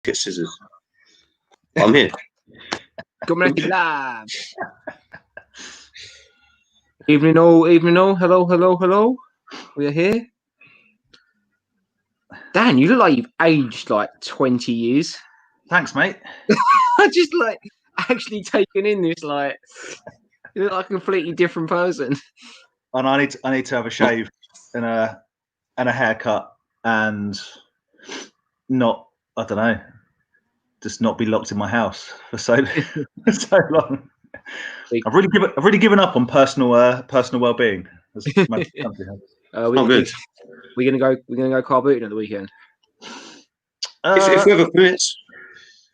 Get scissors. I'm here. Community Live. Evening all. Hello. We are here. Dan, you look like you've aged like 20 years. Thanks, mate. I just like actually taking in this, like, you look like a completely different person. And I need to have a shave and a haircut and not, I don't know, just not be locked in my house for so long. I've really given up on personal well-being. Oh, good. We're gonna go car booting at the weekend. If weather permits.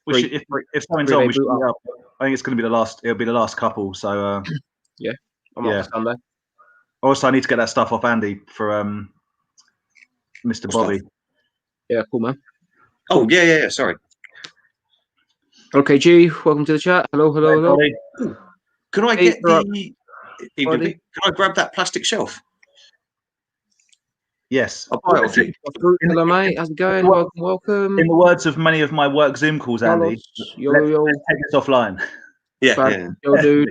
If someone's on, we should meet up. I think it's going to be the last. It'll be the last couple. So yeah, I'm up for Sunday. Also, I need to get that stuff off Andy for Mr. Bobby. Yeah, cool, man. Oh yeah. Sorry. Okay, G, welcome to the chat. Hello. Can I get Can I grab that plastic shelf? Yes. Hello, mate. How's it going? Welcome. In the words of many of my work Zoom calls, Andy, let's take this offline. Yeah. Yo, dude.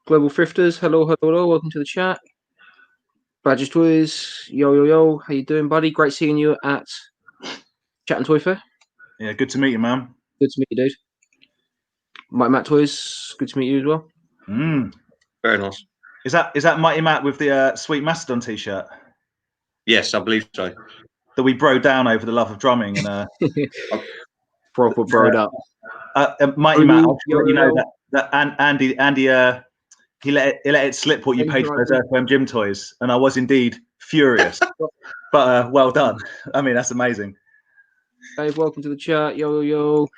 Global Thrifters. Hello. Welcome to the chat. Badges Toys. Yo. How you doing, buddy? Great seeing you at Chat and Toy Fair. Yeah, good to meet you, man. Good to meet you, dude. Mighty Matt Toys. Good to meet you as well. Very nice. Is that Mighty Matt with the Sweet Mastodon t-shirt? Yes, I believe so. That we broed down over the love of drumming and proper broed up. Mighty Matt, I'll let you know that Andy he let it slip what you paid for those Earthworm gym toys, and I was indeed furious. But well done. I mean, that's amazing. Dave, welcome to the chat. Yo.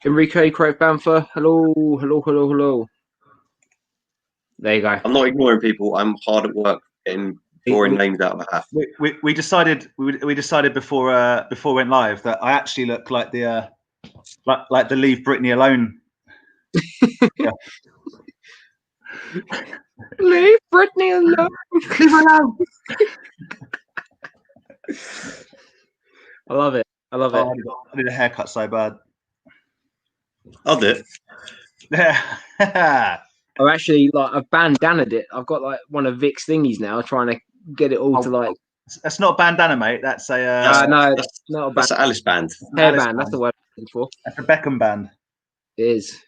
Enrique Crave Bamfer. Hello. There you go. I'm not ignoring people. I'm hard at work getting drawing names out of a hat. We decided before we went live that I actually look like the like the Leave Britney Alone. Yeah. Leave Britney alone. I love it. I need a haircut so bad. I'll do it. Yeah. I've bandanaed it. I've got like one of Vic's thingies now, trying to get it all to like. That's not a bandana, mate. That's a. No, that's not a band. That's an Alice band. Hairband. That's the word I'm looking for. That's a Beckham band. It is.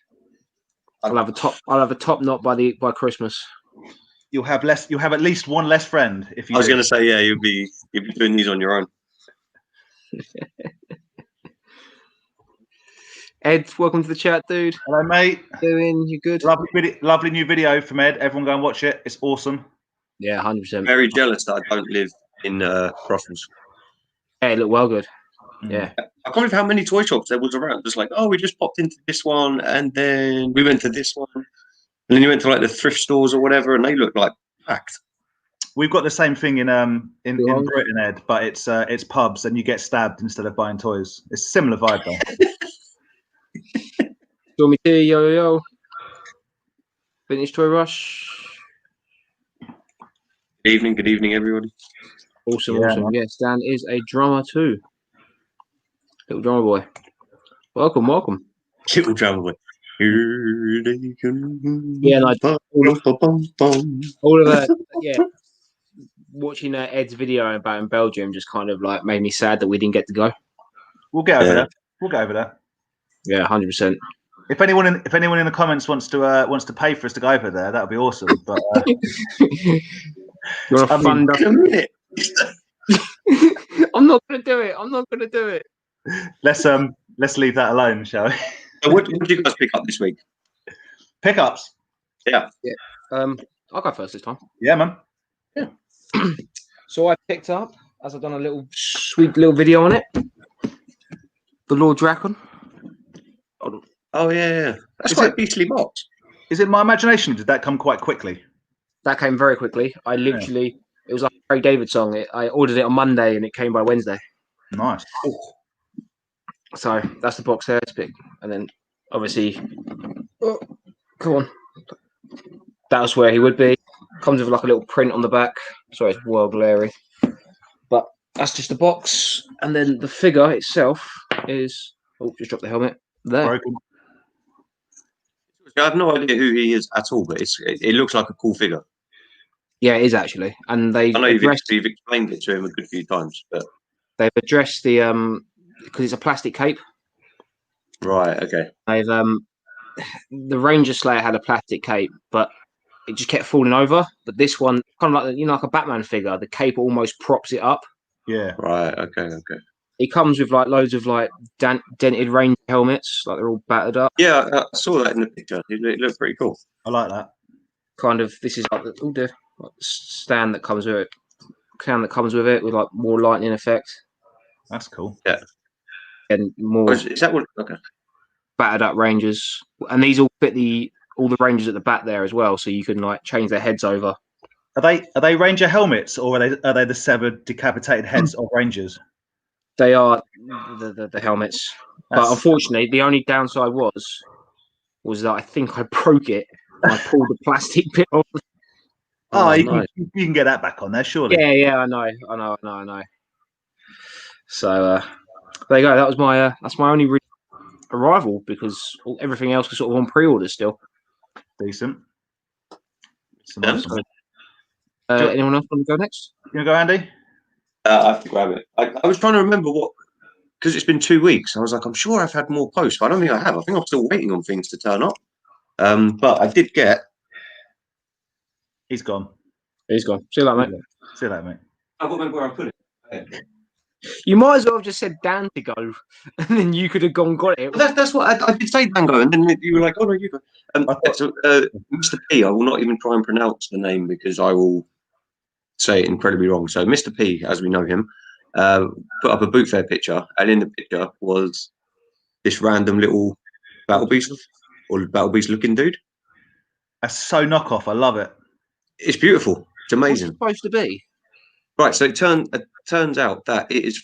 I'll have a top knot by Christmas. You'll have at least one less friend if you. I was going to say, yeah, you'll be doing these on your own. Ed, welcome to the chat, dude. Hello, mate. You good? Lovely new video from Ed. Everyone go and watch it. It's awesome. Yeah, 100%. Very jealous that I don't live in Brussels. Hey, it looked well good. Yeah. I can't believe how many toy shops there was around. Just like, oh, we just popped into this one, and then we went to this one, and then you went to like the thrift stores or whatever, and they looked like packed. We've got the same thing in Britain, Ed, but it's pubs, and you get stabbed instead of buying toys. It's a similar vibe, though. Stormy T, yo. Vintage Toy Rush. Good evening, everybody. Awesome. Yes, Dan is a drummer too. Little drummer boy. Welcome. Little drummer boy. Yeah, like all of that. Yeah. Watching Ed's video about in Belgium just kind of like made me sad that we didn't get to go. We'll get over that. Yeah, 100%. If anyone in the comments wants to pay for us to go over there, that would be awesome. But you're a fund up. I'm not gonna do it. Let's leave that alone, shall we? So what did you guys pick up this week? Pickups. Yeah. I'll go first this time. Yeah, man. Yeah. So I picked up, as I've done a little sweet little video on it, the Lord Drakon. Oh yeah. That's quite a beastly box. Is it my imagination? Did that come quite quickly? That came very quickly. It was like a Craig David song. I ordered it on Monday and it came by Wednesday. Nice. So that's the box there to pick. And then obviously, come on. That's where he would be. Comes with like a little print on the back. Sorry, it's well glary. But that's just the box, and then the figure itself is. Oh, just dropped the helmet there. Broken. I have no idea who he is at all, but it looks like a cool figure. Yeah, it is actually, and I know you've explained it to him a good few times, but they've addressed the because it's a plastic cape. Right. Okay. They've the Ranger Slayer had a plastic cape, but it just kept falling over. But this one, kind of like like a Batman figure, the cape almost props it up. Yeah. Right. Okay. Okay. It comes with like loads of like dented Ranger helmets, like they're all battered up. Yeah, I saw that in the picture. It looked pretty cool. I like that. Kind of, this is like the stand that comes with it. Can that comes with it with like more lightning effect. That's cool. Yeah. And more. Is that what? Okay. Battered up Rangers, and these all fit all the Rangers at the back there as well, so you can like change their heads over. Are they Ranger helmets, or are they the severed, decapitated heads of Rangers? They are the helmets, but unfortunately, the only downside was that I think I broke it. And I pulled the plastic bit off. You can get that back on there, surely. Yeah, I know. So there you go. That was that's my only arrival, because everything else was sort of on pre-order still. Decent. Nice one. Anyone else want to go next? You gonna go, Andy? I have to grab it. I was trying to remember because it's been 2 weeks. I was like, I'm sure I've had more posts, but I don't think I have. I think I'm still waiting on things to turn up. But I did get. He's gone. He's gone. See you later, mate. See you later, mate. I can't remember where I put it. You might as well have just said Dan to go, and then you could have got it. That's what I did say, Dango, and then you were like, "Oh no, you go." Mr. P. I will not even try and pronounce the name because I will say it incredibly wrong. So Mr. P, as we know him, put up a boot fair picture, and in the picture was this random little battle beast looking dude. That's so knockoff. I love it. It's beautiful. It's amazing. What's it supposed to be? Right, so it turns out that it's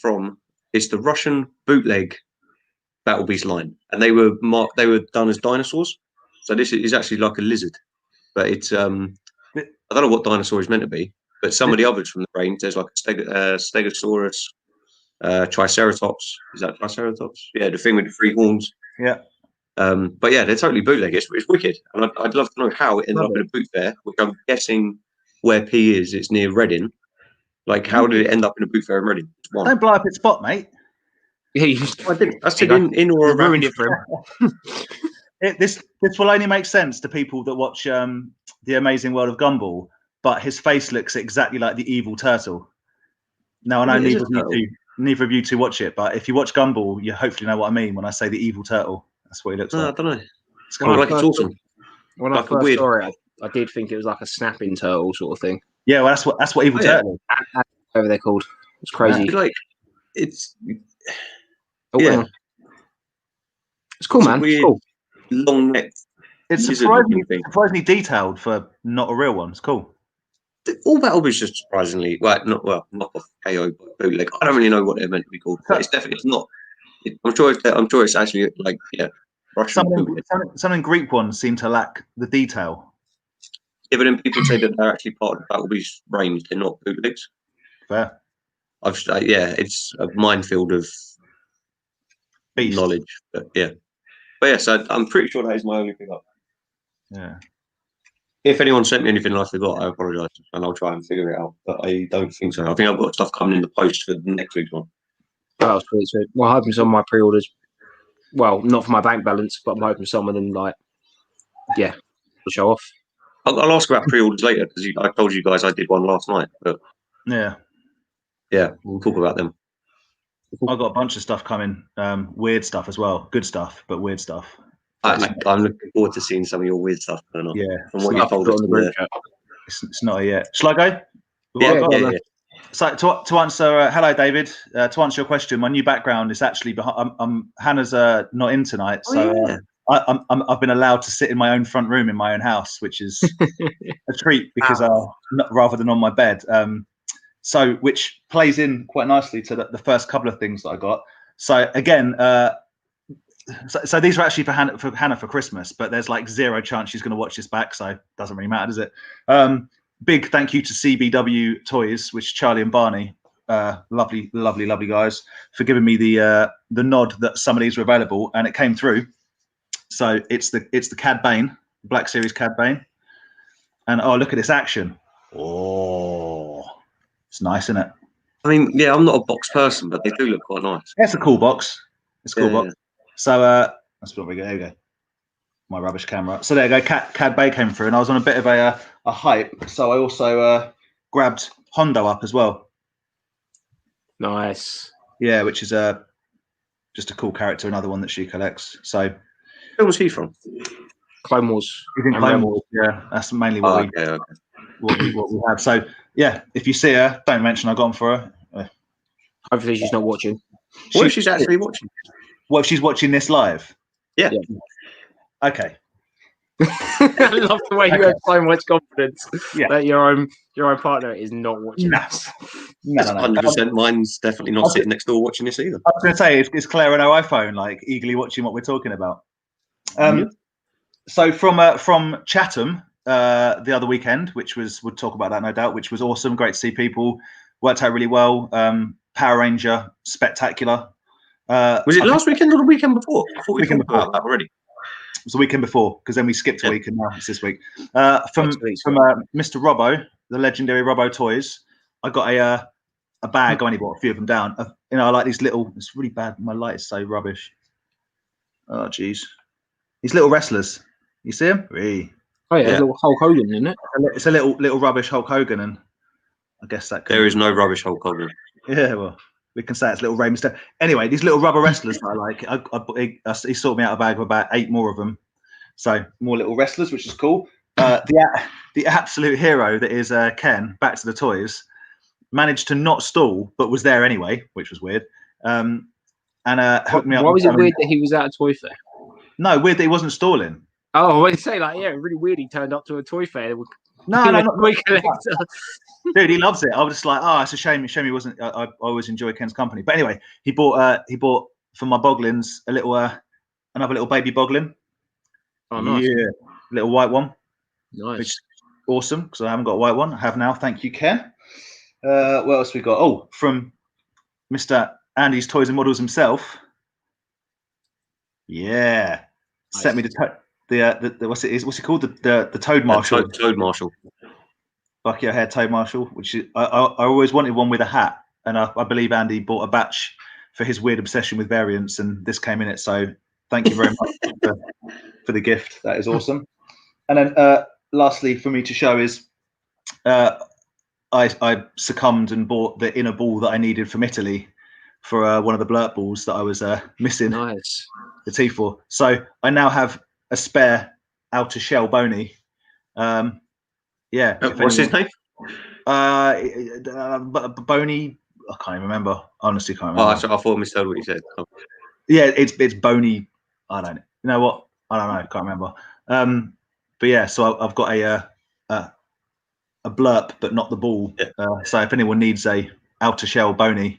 the Russian bootleg Battle Beast line, and they were done as dinosaurs. So this is actually like a lizard, but it's I don't know what dinosaur is meant to be, but some of the others from the range, there's like a Stegosaurus, Triceratops. Is that Triceratops? Yeah, the thing with the 3 horns. Yeah. But yeah, they're totally bootleg. It's wicked, and I'd love to know how it ended up in a boot fair, which I'm guessing where P is. It's near Reading. Like, how did it end up in a boot fair in Reading? Don't blow up its spot, mate. Yeah, I didn't. I said in or around. Ruined it for him. This will only make sense to people that watch The Amazing World of Gumball, but his face looks exactly like the evil turtle. Now, I know neither of you two watch it, but if you watch Gumball, you hopefully know what I mean when I say the evil turtle. That's what he looks like. I don't know. It's cool. Like it's awesome. When I first saw it, I did think it was like a snapping turtle sort of thing. Yeah, well, that's what evil turtle is. Whatever they're called. It's crazy. It's yeah. It's cool, man. Weird, it's cool. Long neck. It's surprisingly detailed for not a real one. It's cool. All Battle Beasts just surprisingly not off KO but bootleg. I don't really know what they're meant to be called. But it's not. I'm sure it's actually like Russian. Some Greek ones seem to lack the detail. Yeah, but then people say that they're actually part of the Battle Beast range. They're not bootlegs. Fair. It's a minefield of Beast knowledge. But so I'm pretty sure that is my only thing up. Yeah. If anyone sent me anything I forgot, I apologise, and I'll try and figure it out. But I don't think so. I think I've got stuff coming in the post for next week's one. Oh, sweet. Well, I'm hoping some of my pre-orders. Well, not for my bank balance, but I'm hoping some of them will show off. I'll ask about pre-orders later because I told you guys I did one last night. But yeah, we'll talk about them. I've got a bunch of stuff coming, weird stuff as well, good stuff, but weird stuff. I'm looking forward to seeing some of your weird stuff going on. Yeah, from what you told us. It's not yet. Shall I go? Yeah. So to answer, hello David. To answer your question, my new background is actually behind. Hannah's not in tonight, so I've been allowed to sit in my own front room in my own house, which is a treat because rather than on my bed. So which plays in quite nicely to the first couple of things that I got. So again, so these are actually for Hannah for Christmas, but there's like 0 chance she's going to watch this back, so it doesn't really matter, does it? Big thank you to CBW Toys, which Charlie and Barney lovely guys, for giving me the nod that some of these were available, and it came through. So it's the Cad Bane, Black Series Cad Bane, and oh, look at this action! Oh, it's nice, isn't it? I mean, yeah, I'm not a box person, but they do look quite nice. It's a cool box. It's a cool box. Yeah. So that's what we go. There we go. My rubbish camera. So there you go. Cad Bane came through, and I was on a bit of a hype, so I also grabbed Hondo up as well. Nice. Yeah, which is just a cool character, another one that she collects. So Where was he from? Clone Wars. he's in Clone Wars. Yeah, that's mainly what we have. So yeah, if you see her, don't mention I got them for her. Hopefully she's not watching. What if she's actually watching? What if she's watching this live? Yeah. Okay. I love the way you have so much confidence that your own partner is not watching. No. this. No. 100%. Mine's definitely not sitting next door watching this either. I was going to say, is Claire on her iPhone, like eagerly watching what we're talking about? So from Chatham the other weekend, we'll talk about that no doubt, which was awesome. Great to see people. Worked out really well. Power Ranger, spectacular. Was it last weekend or the weekend before? I thought we talked before. about that already. It was the weekend before, because then we skipped a week and now it's this week. From Mr. Robbo, the legendary Robbo Toys, I got a bag. I only bought a few of them down. I like these little. It's really bad. My light is so rubbish. Oh geez, these little wrestlers. You see them? Really? Oh yeah, little Hulk Hogan, isn't it? It's a little rubbish Hulk Hogan, and I guess that there is no rubbish Hulk Hogan. Yeah, well, we can say it's little Rey Mysterio. Anyway, these little rubber wrestlers that I like, he sorted me out a bag of about 8 more of them. So more little wrestlers, which is cool. The absolute hero that is Ken, back to the toys, managed to not stall, but was there anyway, which was weird. And hooked me up. Why was it weird that he was at a toy fair? No, weird that he wasn't stalling. Oh, I would say really weird. He turned up to a toy fair. No, not toy collector. Dude, he loves it. I was just like, oh, it's a shame. He wasn't. I always enjoy Ken's company. But anyway, he bought for my boglins a little another little baby boglin. Oh, nice. Yeah, little white one. Nice. Which is awesome because I haven't got a white one. I have now. Thank you, Ken. What else we got? Oh, from Mr. Andy's Toys and Models himself. Yeah, nice. Sent me the what's it called? The Toad Marshal. Toad Marshal. Bucky O'Hare Toad Marshal, which is, I always wanted one with a hat, and I believe Andy bought a batch for his weird obsession with variants, and this came in it. So thank you very much for the gift. That is awesome. And then lastly, for me to show is I succumbed and bought the inner ball that I needed from Italy for one of the blurt balls that I was missing. Nice. The teeth for. So I now have a spare outer shell Boney. Yeah. What's his name? Boney. I can't even remember. Honestly, can't remember. Oh, I thought I misheard what you said. Oh. Yeah, it's Boney. I don't know. You know what? I don't know. Can't remember. But yeah, so I've got a blurp, but not the ball. Yeah. So if anyone needs a outer shell Boney,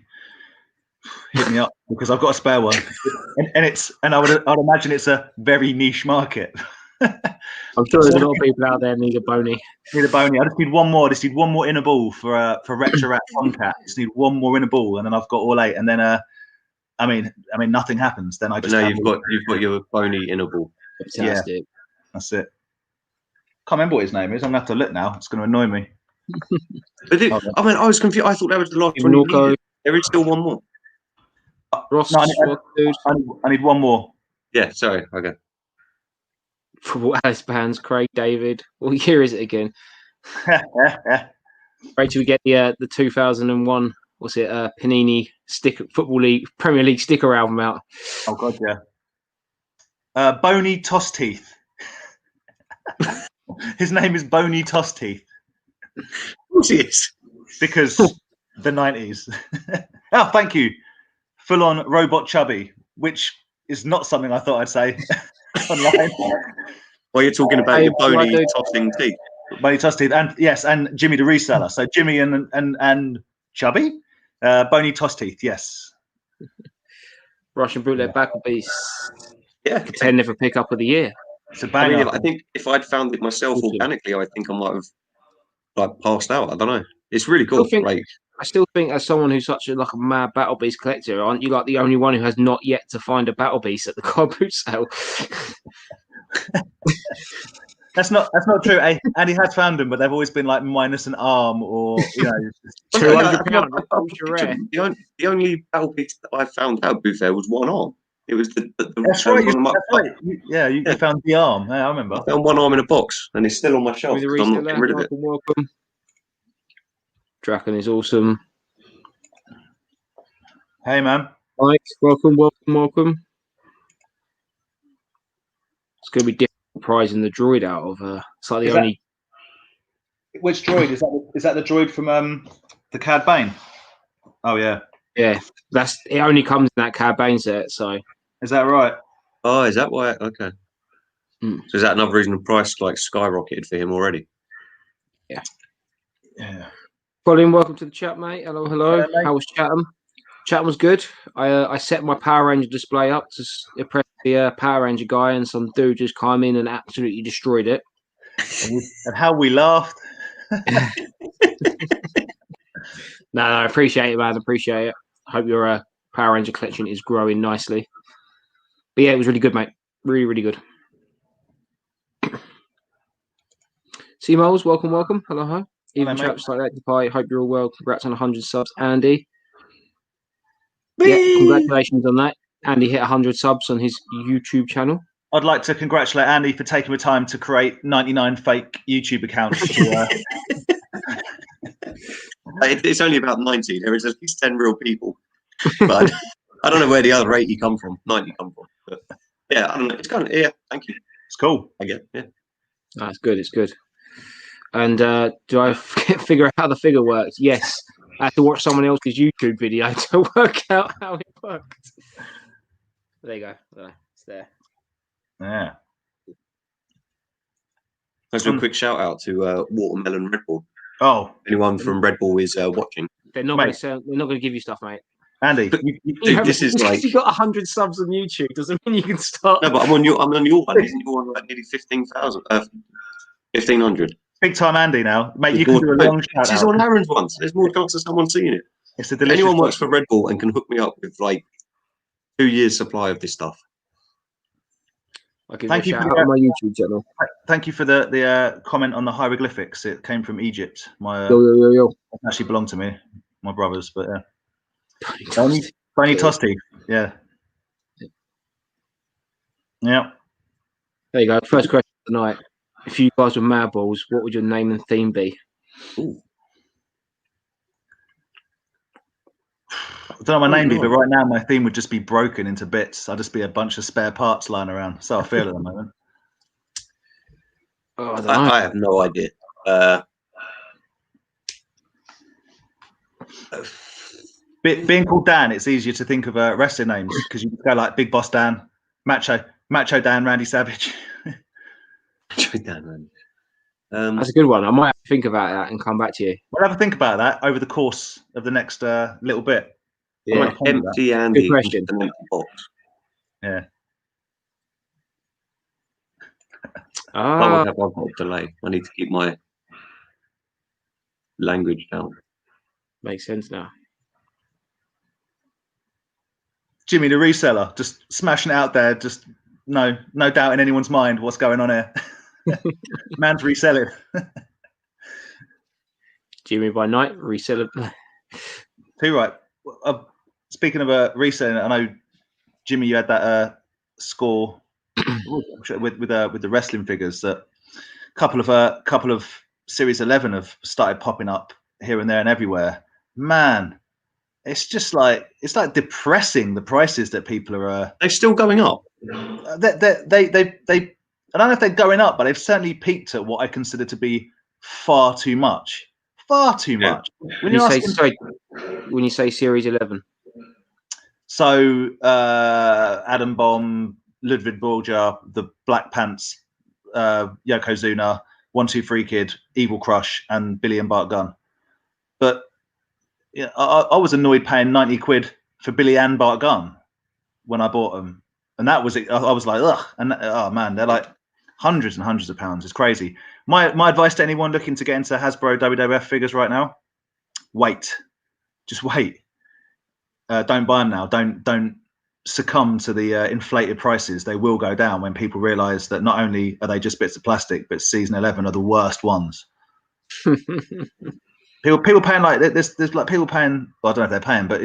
hit me up because I've got a spare one, and I'd imagine it's a very niche market. I'm sure there's a lot of people out there need a Boney. Need a Boney. I just need one more. I just need one more inner ball for Retro Rat Tomcat. Just need one more inner ball, and then I've got all 8. And then I mean, nothing happens. Then I just you've got your Boney inner ball. Fantastic. Yeah, that's it. Can't remember what his name is. I'm gonna have to look now. It's gonna annoy me. But I was confused. I thought that was the last one. There is still one more. Ross, no, I need one more. Yeah, sorry. Okay. Football Alice Bands, Craig David. What year is it again? Right, till we get the 2001. What's it? Panini sticker Football League Premier League sticker album out. Oh god, yeah. Boney Toss Teeth. His name is Boney Toss Teeth. Of course he is. Because the 90s. Oh, thank you. Full on robot chubby, which is not something I thought I'd say online. Well, you're talking about your Boney tossing teeth. Boney Toss Teeth, and yes, and Jimmy the Reseller. So Jimmy and Chubby, Boney Toss Teeth, yes. Russian bootleg battle beast. Yeah, contender for pickup of the year. It's a banger. I think if I'd found it myself organically, I think I might have passed out. I don't know. It's really cool. I I still think as someone who's such a mad Battle Beast collector, aren't you like the only one who has not yet to find a Battle Beast at the car boot sale? That's not true. Andy has found them, but they've always been like minus an arm or £200. The only Battle Beast that I found out boot fair was one arm. It was the that's right. You found the arm. Yeah, I remember. I found one arm in a box, and it's still on my shelf. I'm not getting rid of it. Welcome. Drakon is awesome. Hey, man. Mike, welcome. It's going to be difficult prizing the droid out of. It's like Which droid is that? The droid from the Cad Bane? Oh yeah. Yeah, it only comes in that Cad Bane set. So is that right? Oh, is that why? Okay. So is that another reason the price skyrocketed for him already? Yeah. Yeah. Colin, welcome to the chat, mate. Hello. Hello, mate. How was Chatham? Chatham was good. I set my Power Ranger display up to impress the Power Ranger guy, and some dude just came in and absolutely destroyed it. And how we laughed. No, I appreciate it, man. Appreciate it. Hope your Power Ranger collection is growing nicely. But yeah, it was really good, mate. Really, really good. C-Moles, welcome. Hello. Even chaps like that. Goodbye. Hope you're all well. Congrats on 100 subs, Andy. Yeah, congratulations on that. Andy hit 100 subs on his YouTube channel. I'd like to congratulate Andy for taking the time to create 99 fake YouTube accounts. It's only about 90. There is at least 10 real people. But I don't know where the other 80 come from. 90 come from. But yeah, I don't know. It's kind of, yeah, thank you. It's cool. I get yeah. Oh, it's good. And do I figure out how the figure works? Yes. I had to watch someone else's YouTube video to work out how it worked. There you go. It's there. Yeah. Let's do a quick shout out to Watermelon Red Bull. Oh, anyone from Red Bull is watching. They're not going to give you stuff, mate. Andy, dude, this is like you got 100 subs on YouTube doesn't mean you can start. No, but I'm on your one. Isn't your one like nearly 15,000? 1,500. Big time, Andy. Now, mate, you can do a long shout out. This is on Aaron's one. So there's more chance of someone seeing it. It's a delicious. Anyone works for Red Bull and can hook me up with like 2 years' supply of this stuff. Thank you for on my YouTube channel. Thank you for the comment on the hieroglyphics. It came from Egypt. My yo. It actually belonged to me, my brothers, but yeah. Tony Tosti. Yeah. Yeah. There you go. First question tonight. If you guys were Mad Balls, what would your name and theme be? Ooh. I don't know what my name be, but right now my theme would just be broken into bits. I'd just be a bunch of spare parts lying around. So I feel at the moment. Oh, I have no idea. Being called Dan, it's easier to think of wrestling names because you can go like Big Boss Dan, Macho Dan, Randy Savage. Macho Dan, Randy. That's a good one. I might have to think about that and come back to you. We'll have a think about that over the course of the next little bit. Yeah, empty Andy. Good question. An empty box. Yeah. I've got a delay. I need to keep my language down. Makes sense now. Jimmy, the reseller, just smashing it out there. Just no doubt in anyone's mind what's going on here. Man's reselling. Jimmy by night, reseller. Too right. Speaking of reselling, I know Jimmy, you had that score with the wrestling figures. That couple of Series 11 have started popping up here and there and everywhere. Man, it's just like depressing the prices that people are. They're still going up. They I don't know if they're going up, but they've certainly peaked at what I consider to be far too much. Far too much. When you say Series 11. So Adam Bomb, Ludwig Borgia, the Black Pants, Yokozuna, 1-2-3 Kid, Evil Crush, and Billy and Bart Gunn. But yeah, I was annoyed paying 90 quid for Billy and Bart Gunn when I bought them, and that was it. I was like, ugh, and oh man, they're like hundreds and hundreds of pounds. It's crazy. My advice to anyone looking to get into Hasbro WWF figures right now: wait. just wait. Don't buy them now. Don't succumb to the inflated prices. They will go down when people realise that not only are they just bits of plastic, but season 11 are the worst ones. people paying like there's like people paying. Well, I don't know if they're paying, but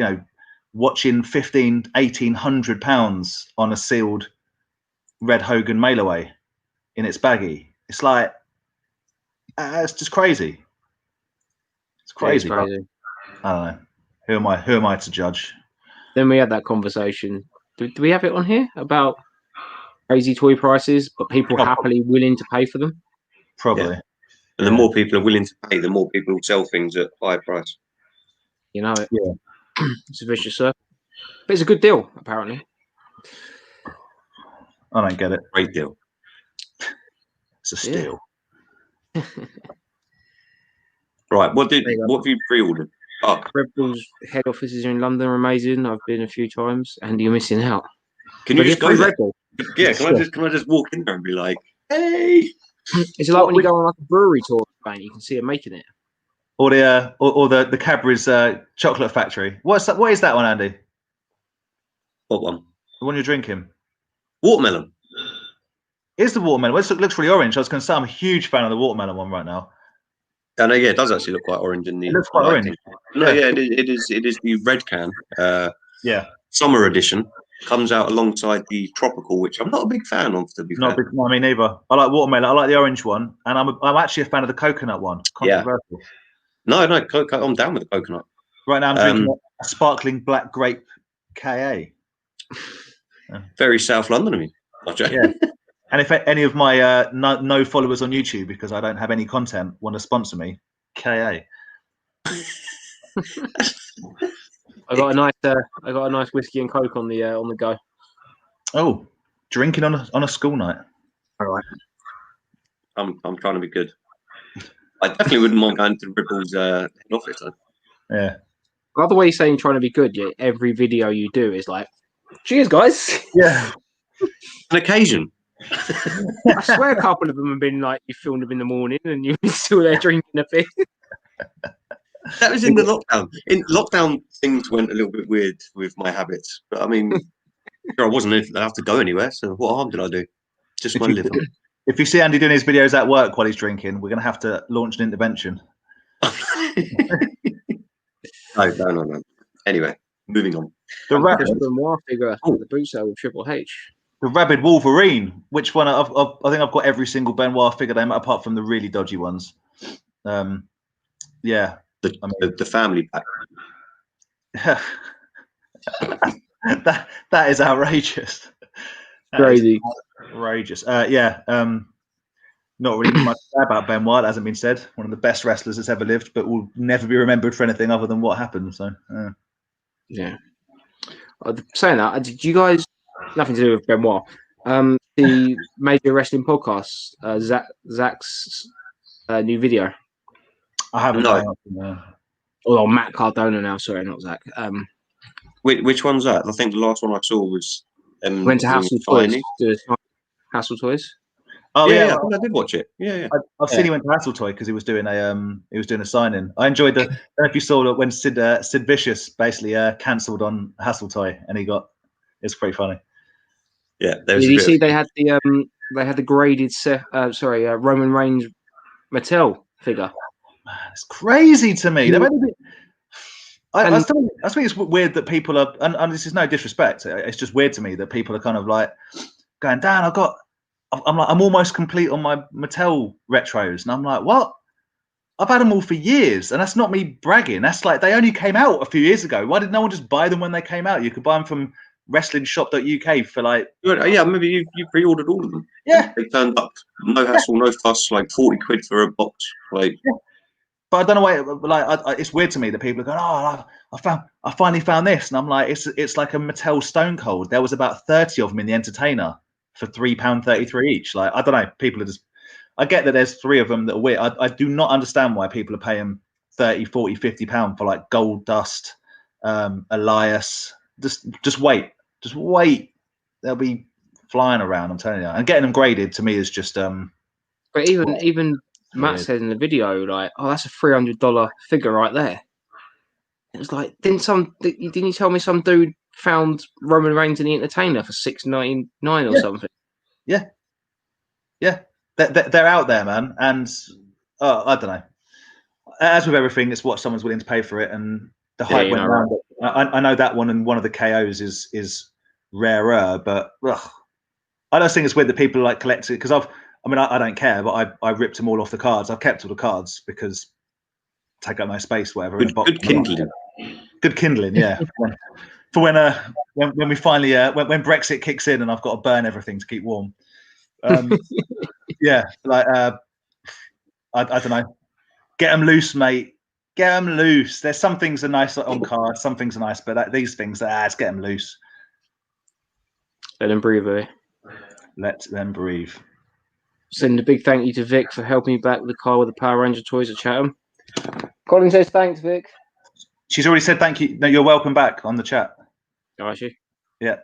watching £1,500-1,800 on a sealed Red Hogan mail away in its baggie. It's like it's just crazy. It's crazy. Yeah, it's crazy. I don't know. Who am I to judge? Then we had that conversation. Do we have it on here about crazy toy prices, but people happily willing to pay for them? Probably. Yeah. And the more people are willing to pay, the more people will sell things at high price. You know it. Yeah. It's a vicious circle. But it's a good deal, apparently. I don't get it. Great deal. It's a steal. Yeah. Right. What have you pre-ordered? Oh. Red Bull's head offices are in London are amazing. I've been a few times, and you're missing out. Can you just go there? Red Bull? Yeah. Can I just walk in there and be like, hey? It's like when you go on like a brewery tour, Bane, you can see them making it. Or the Cadbury's chocolate factory. What is that one, Andy? What one? The one you're drinking? Watermelon. Is the watermelon? Well, it looks really orange. I was going to say I'm a huge fan of the watermelon one right now. I know, yeah, it does actually look quite orange in the. It looks quite orange. No, yeah, it is the red can. Yeah. Summer edition comes out alongside the tropical, which I'm not a big fan of, to be fair. No, I mean neither. I like watermelon. I like the orange one, and I'm actually a fan of the coconut one. Controversial. Yeah. No, I'm down with the coconut. Right now, I'm drinking a sparkling black grape KA. Very South London of me. Yeah. And if any of my no followers on YouTube, because I don't have any content, want to sponsor me, KA. I got a nice whiskey and coke on the go. Oh, drinking on a school night. All right. I'm trying to be good. I definitely wouldn't mind going to Ripple's head office though. Yeah. By the way, you're saying trying to be good, yeah. Every video you do is like, cheers, guys. Yeah. An occasion. I swear a couple of them have been like, you filmed them in the morning and you're still there drinking a bit. That was in the lockdown. In lockdown, things went a little bit weird with my habits. But I mean, I wasn't allowed to go anywhere. So what harm did I do? Just my liver. If you see Andy doing his videos at work while he's drinking, we're going to have to launch an intervention. No. Anyway, moving on. The Chris Benoit figure, the boot sale with Triple H. The Rabid Wolverine, which one? I think I've got every single Benoit figure name apart from the really dodgy ones. Yeah. The family pack. that is outrageous. Crazy. Outrageous. Yeah. Not really much to say about Benoit. That hasn't been said. One of the best wrestlers that's ever lived, but will never be remembered for anything other than what happened. So. Yeah. Saying that, did you guys? Nothing to do with Benoit. The Major Wrestling Podcast, Zach's new video. I haven't. No. Oh, Matt Cardona now. Sorry, not Zach. Which one's that? I think the last one I saw was went to Hassel Toys. Hassel Toys. Oh yeah, I think I did watch it. Yeah. I've seen he went to Hassel Toy because he was doing a sign-in. I enjoyed the. I don't know if you saw that when Sid Vicious basically cancelled on Hassel Toy and he got. It's pretty funny. Yeah. Did you see they had the graded Roman Reigns Mattel figure? Man, it's crazy to me. I think it's weird that people are, and this is no disrespect. It's just weird to me that people are kind of like going, Dan, I'm almost complete on my Mattel retros, and I'm like, what? I've had them all for years, and that's not me bragging. That's like they only came out a few years ago. Why did no one just buy them when they came out? You could buy them from WrestlingShop.uk for like. Yeah, maybe you pre-ordered all of them. Yeah, they turned up, no hassle, no fuss, like 40 quid for a box, like. Yeah. But I don't know why. It's weird to me that people are going, "Oh, I finally found this," and I'm like, it's like a Mattel Stone Cold. There was about 30 of them in the Entertainer for £3.33 each. Like, I don't know. People are just. I get that there's 3 of them that are weird. I do not understand why people are paying 30, 40, 50 pound for like Gold Dust, Elias. Just wait. They'll be flying around. I'm telling you. And getting them graded to me is just. But even Matt said in the video, like, oh, that's a $300 figure right there. It was like, didn't you tell me some dude found Roman Reigns and the Entertainer for $6.99 or something? Yeah. They're out there, man, and I don't know. As with everything, it's what someone's willing to pay for it, and the hype went around. Right. I know that one, and one of the KOs is rarer, but I just think it's weird that people like collect it because I don't care, but I ripped them all off the cards. I've kept all the cards because take up no space, whatever. Good kindling. Good kindling, yeah. For when we finally when Brexit kicks in and I've got to burn everything to keep warm. Yeah, like I don't know. Get them loose, mate. Get them loose. There's some things are nice on cards, some things are nice, but these things, let's get them loose. Let them breathe, eh? Let them breathe. Send a big thank you to Vic for helping me back with the car with the Power Ranger toys at Chatham. Colin says thanks, Vic. She's already said thank you. No, you're welcome back on the chat. Oh, is she? Yeah.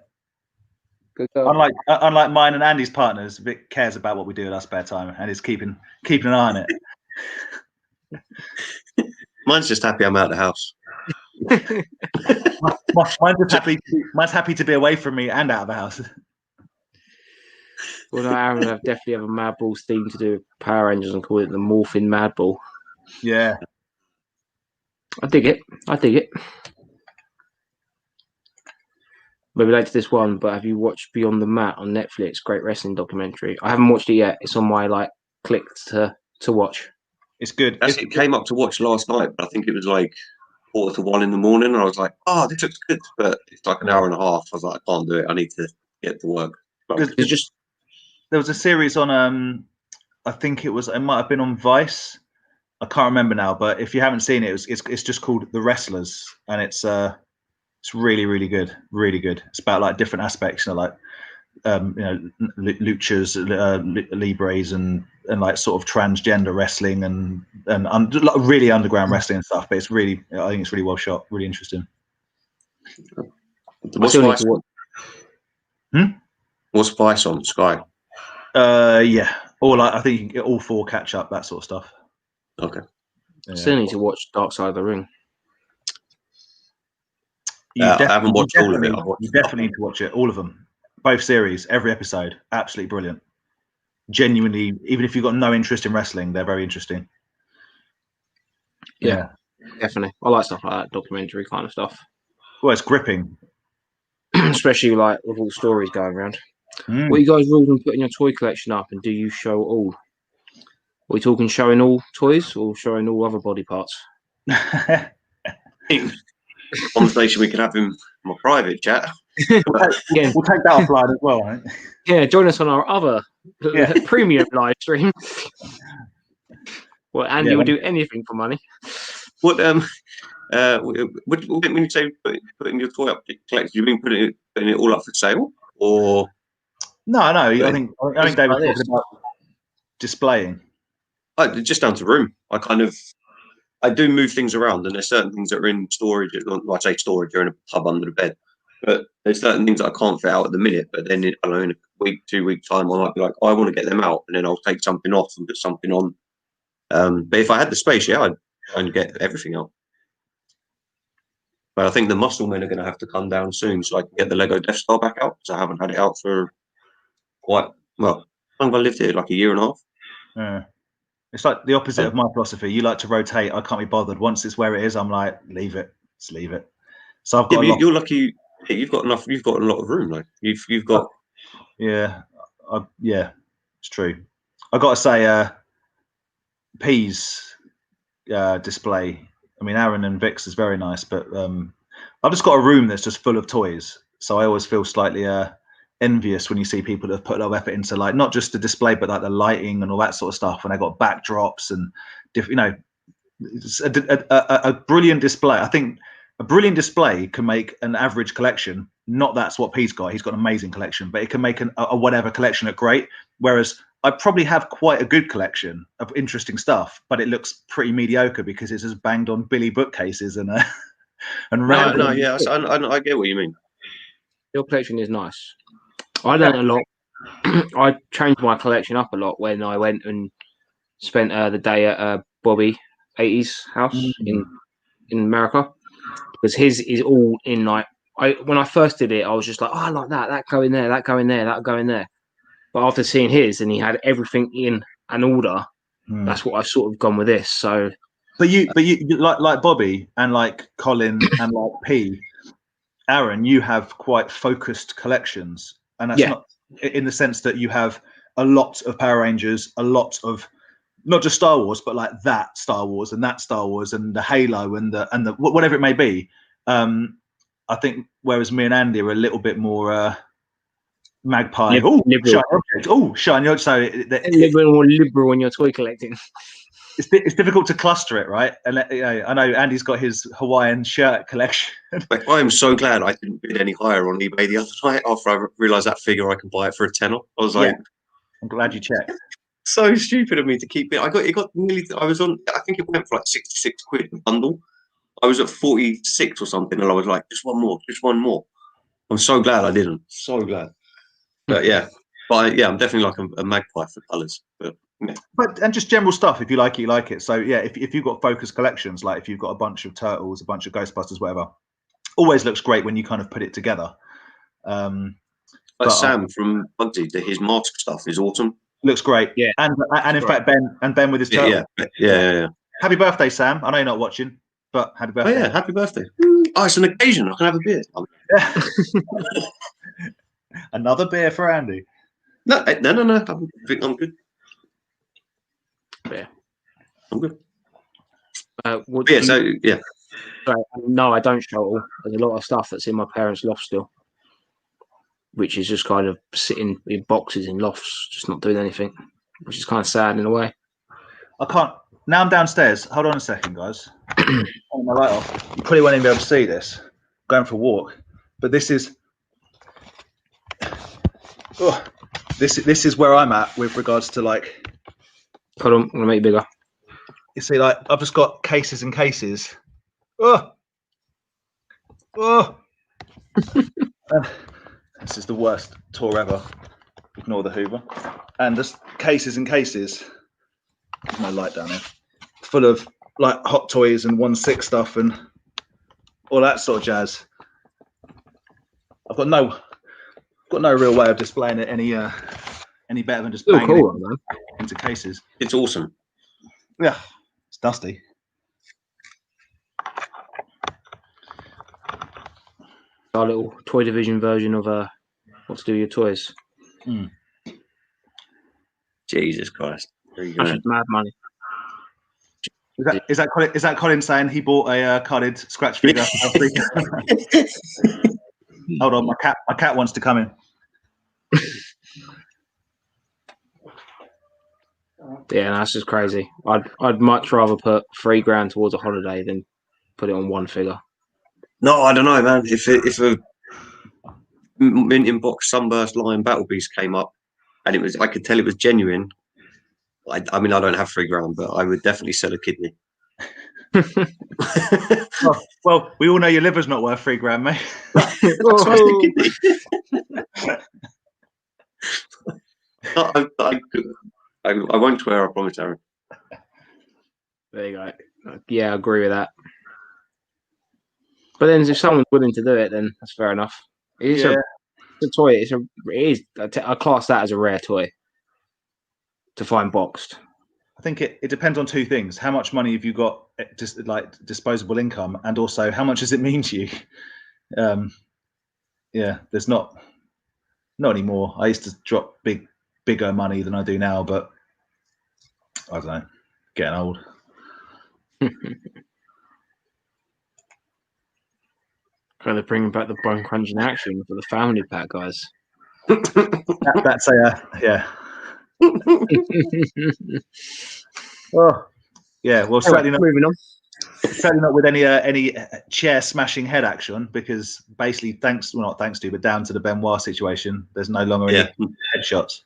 Good girl. Unlike mine and Andy's partners, Vic cares about what we do in our spare time and is keeping an eye on it. Mine's just happy I'm out of the house. Mine's happy to be away from me and out of the house. Well, I would definitely have a Mad Balls theme to do with Power Rangers and call it the Morphin Mad Ball. Yeah. I dig it. Maybe late to this one, but have you watched Beyond the Mat on Netflix? Great wrestling documentary. I haven't watched it yet. It's on my click to watch. It's good. It came up to watch last night, but I think it was like 1:45 in the morning, and I was like, "Oh, this looks good," but it's like an hour and a half. I was like, "I can't do it. I need to get to work." It's just there was a series on I think it might have been on Vice. I can't remember now, but if you haven't seen it, it's just called The Wrestlers, and it's really, really good, really good. It's about like different aspects, luchas, libres, and like sort of transgender wrestling and really underground wrestling and stuff. But I think it's really well shot, really interesting. What's Vice on Sky? Yeah, I think you can get all four catch up, that sort of stuff. Okay. I still need to watch Dark Side of the Ring. I haven't watched all of it. You definitely need to watch it, all of them, both series, every episode. Absolutely brilliant. Genuinely, even if you've got no interest in wrestling, they're very interesting. Yeah, definitely. I like stuff like that, documentary kind of stuff. Well, it's gripping, especially like with all the stories going around. What are you guys rules on putting your toy collection up, and do you show all? Are we talking showing all toys or showing all other body parts? Conversation we can have in my private chat. We'll take that offline as well, right? Yeah, join us on our other premium live stream. Well, Andy will do anything for money. What when you say putting your toy up collection, you mean putting it all up for sale, or? No. I think David was talking about displaying. Just down to room. I do move things around, and there's certain things that are in storage. I say storage, you're in a tub under the bed. But there's certain things that I can't fit out at the minute. But then in a week, 2 week time, I might be like, I want to get them out, and then I'll take something off and put something on. But if I had the space, I'd get everything out. But I think the muscle men are going to have to come down soon, so I can get the Lego Death Star back out, because I haven't had it out for quite well. How long have I lived here? Like a year and a half. Yeah. It's like the opposite of my philosophy. You like to rotate. I can't be bothered. Once it's where it is, I'm like, leave it. Just leave it. So I've got. You're lucky. You've got enough. You've got a lot of room. Like you've got. Yeah, it's true. I got to say, P's display. I mean, Aaron and Vic's is very nice, but I've just got a room that's just full of toys. So I always feel slightly envious when you see people that have put a lot of effort into like not just the display, but like the lighting and all that sort of stuff. When they got backdrops and it's a brilliant display. I think a brilliant display can make an average collection. Not that's what P's got. He's got an amazing collection, but it can make a whatever collection look great. Whereas I probably have quite a good collection of interesting stuff, but it looks pretty mediocre because it's just banged on Billy bookcases and No, yeah, I get what you mean. Your collection is nice. I learned a lot. I changed my collection up a lot when I went and spent the day at Bobby 80s house in America. because his is all in like. When I first did it, I was just like, oh, I like that go in there, that go in there, that go in there. But after seeing his, and he had everything in an order, that's what I've sort of gone with this. So, but you like Bobby and like Colin and like P, Aaron, you have quite focused collections, and that's not in the sense that you have a lot of Power Rangers, a lot of not just Star Wars, but like that Star Wars and that Star Wars and the Halo and the whatever it may be. I think whereas me and Andy are a little bit more magpie. Shiny. So liberal when you're toy collecting. It's difficult to cluster it, right? And I know Andy's got his Hawaiian shirt collection. I am so glad I didn't bid any higher on eBay the other night after I realised that figure I can buy it for a tenner. I was like, I'm glad you checked. So stupid of me to keep it. It got nearly. I was on. I think it went for like 66 quid a bundle. I was at 46 or something, and I was like, just one more. I'm so glad I didn't. So glad. But yeah, I'm definitely like a magpie for colours. But yeah. And just general stuff. If you like it, you like it. So yeah, if you've got focused collections, like if you've got a bunch of Turtles, a bunch of Ghostbusters, whatever, always looks great when you kind of put it together. But Sam from Bugsy, his mask stuff is awesome. Looks great. Yeah, and in fact Ben with his turtle. Yeah. Happy birthday, Sam. I know you're not watching, but happy birthday. Oh yeah, happy birthday. Oh, it's an occasion. I can have a beer. Another beer for Andy. No. I think I'm good. Yeah, I'm good. Sorry, no, I don't show it all. There's a lot of stuff that's in my parents' loft still, which is just kind of sitting in boxes in lofts, just not doing anything, which is kind of sad in a way. I can't. Now I'm downstairs. Hold on a second, guys. Turn my light off. You probably won't even be able to see this. I'm going for a walk, but this is. This is where I'm at with regards to like. Hold on, I'm gonna make it bigger. You see, like I've just got cases and cases. This is the worst tour ever. Ignore the Hoover. And just cases and cases. There's no light down here. Full of like Hot Toys and 1/6 stuff and all that sort of jazz. I've got no real way of displaying it any better than just banging it into cases. It's awesome. Yeah, it's dusty. Our little toy division version of what to do with your toys. Jesus Christ! Mad money. Is that Colin saying he bought a carded scratch figure? Hold on, my cat wants to come in. Yeah, that's just crazy. I'd much rather put $3,000 towards a holiday than put it on one figure. No, I don't know, man. If a mint in box Sunburst Lion Battle Beast came up, and I could tell it was genuine. I mean, I don't have $3,000, but I would definitely sell a kidney. well, we all know your liver's not worth $3,000, mate. I won't swear, I promise, Aaron. There you go. Yeah, I agree with that. But then, if someone's willing to do it, then that's fair enough. It's a toy. I class that as a rare toy to find boxed. I think it depends on two things: how much money have you got, just like disposable income, and also how much does it mean to you? There's not anymore. I used to drop bigger money than I do now, but I don't know, getting old. Kind of bringing back the bone crunching action for the family pack, guys. That's yeah. Oh, yeah. Well, certainly not. Moving on. Certainly not with any chair smashing head action, because basically, down to the Benoit situation, there's no longer any headshots.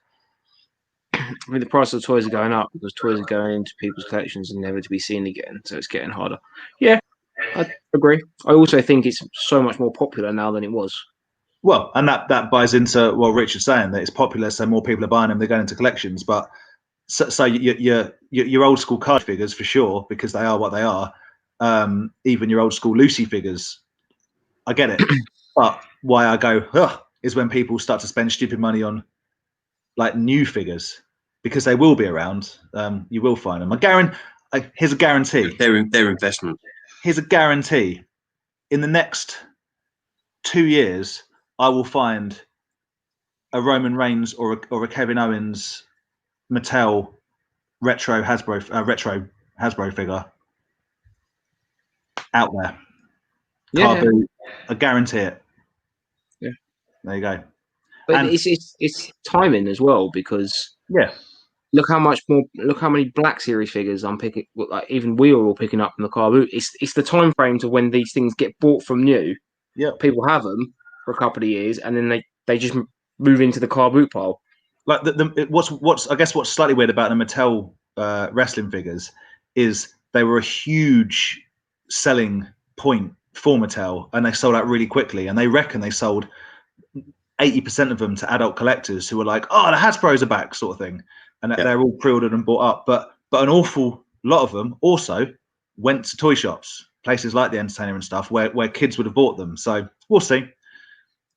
I mean, the price of the toys are going up because toys are going into people's collections and never to be seen again, so it's getting harder. Yeah, I agree. I also think it's so much more popular now than it was. Well, and that buys into what Richard's saying, that it's popular, so more people are buying them. They're going into collections, but so your old school card figures for sure, because they are what they are. Even your old school Lucy figures I get it. But why I go, ugh, is when people start to spend stupid money on like new figures, because they will be around. You will find them. Here's a guarantee. Their investment. Here's a guarantee. In the next 2 years, I will find a Roman Reigns or a Kevin Owens Mattel retro Hasbro figure out there. Yeah, I guarantee it. Yeah. There you go. But it's timing as well, because look how many Black Series figures I'm picking. Like even we are all picking up from the car boot. It's the time frame to when these things get bought from new. Yeah, people have them for a couple of years, and then they just move into the car boot pile. Like what's I guess what's slightly weird about the Mattel wrestling figures is they were a huge selling point for Mattel, and they sold out really quickly. And they reckon they sold 80% of them to adult collectors who were like, "Oh, the Hasbro's are back," sort of thing, and they're all pre-ordered and bought up. But an awful lot of them also went to toy shops, places like the Entertainer and stuff, where kids would have bought them. So we'll see.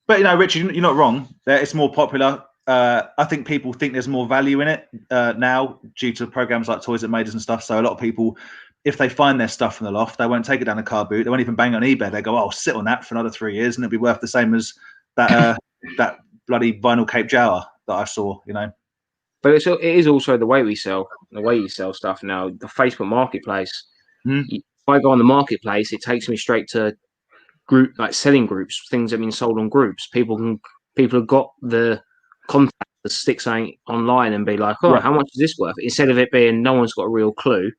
But Richard, you're not wrong. It's more popular. I think people think there's more value in it now due to programs like Toys That Made Us and stuff. So a lot of people, if they find their stuff in the loft, they won't take it down the car boot. They won't even bang it on eBay. They go, "Oh, I'll sit on that for another 3 years, and it'll be worth the same as that that bloody vinyl Cape Jower that I saw." But it is also the way we sell, the way you sell stuff now. The Facebook Marketplace. If I go on the marketplace, it takes me straight to selling groups, things that have been sold on groups. People have got the contact to stick something online and be like, "Oh, how much is this worth?" Instead of it being no one's got a real clue.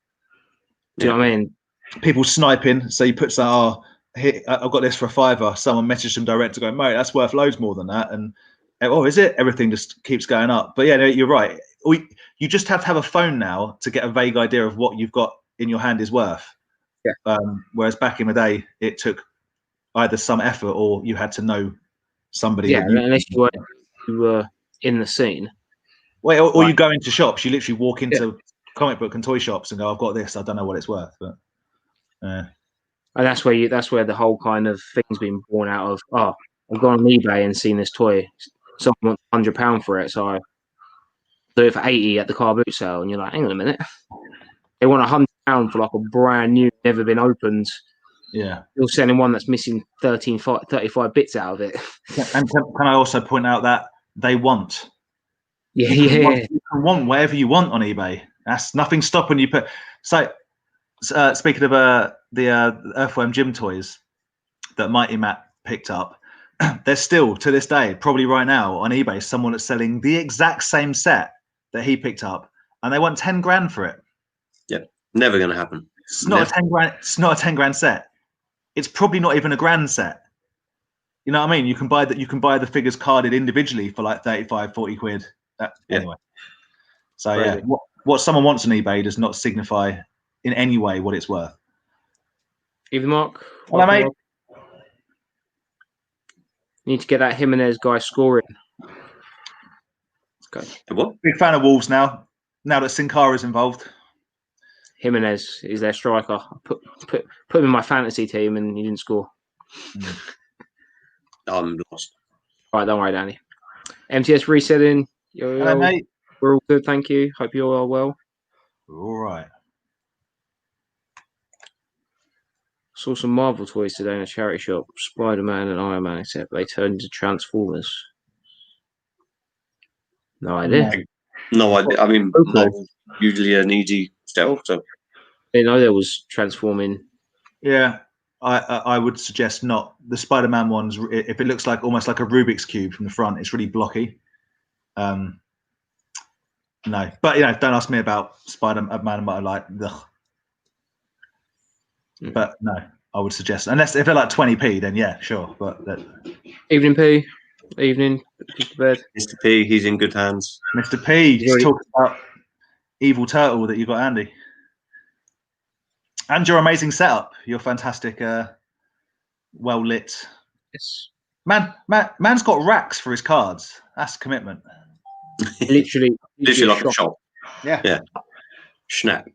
Do you know what I mean? People sniping. So you put some, here, I've got this for $5. Someone messaged them direct to go, "Mate, that's worth loads more than that." And is it? Everything just keeps going up. But yeah, you're right. You just have to have a phone now to get a vague idea of what you've got in your hand is worth. Yeah. Whereas back in the day, it took either some effort or you had to know somebody. Yeah, unless you were in the scene. Well, or you go into shops. You literally walk into comic book and toy shops and go, "I've got this. I don't know what it's worth." But and that's where the whole kind of thing's been born out of. Oh, I've gone on eBay and seen this toy. Someone wants £100 for it, so I do it for 80 at the car boot sale. And you're like, hang on a minute. They want £100 for like a brand new, never been opened. Yeah. You're selling one that's missing 35 bits out of it. And can I also point out that they want? You can want whatever you want on eBay. That's nothing stopping you. So speaking of the Earthworm Jim toys that Mighty Matt picked up, there's still to this day, probably right now on eBay, someone that's selling the exact same set that he picked up, and they want 10 grand for it. Yeah, never going to happen. It's not a 10 grand. It's not a 10 grand set. It's probably not even a grand set. You know what I mean? You can buy the figures carded individually for like 35, 40 quid. Anyway. So yeah, what someone wants on eBay does not signify in any way what it's worth. Even Mark. Hello, mate. Need to get that Jimenez guy scoring. Okay. What? Big fan of Wolves now. Now that Sin Cara's involved. Jimenez is their striker. Put him in my fantasy team and he didn't score. I'm lost. Right, don't worry, Danny. MTS resetting. Hello, mate. We're all good, thank you. Hope you all are well. All right. Saw some Marvel toys today in a charity shop. Spider-Man and Iron Man, except they turned into Transformers. No idea. No idea. I mean, Marvel's usually an easy sell. So I didn't know there was transforming. Yeah, I would suggest not. The Spider-Man ones, if it looks like almost like a Rubik's Cube from the front, it's really blocky. No, but don't ask me about Spider-Man. Like, ugh. But no, I would suggest, unless if they're like 20p, then yeah, sure. But Evening P, evening, to bed. Mr. P, he's in good hands. Mr. P, just talking about Evil Turtle that you got, Andy, and your amazing setup, your fantastic, well lit. Yes. Man's got racks for his cards. That's commitment. literally like a shop. Yeah. Snap.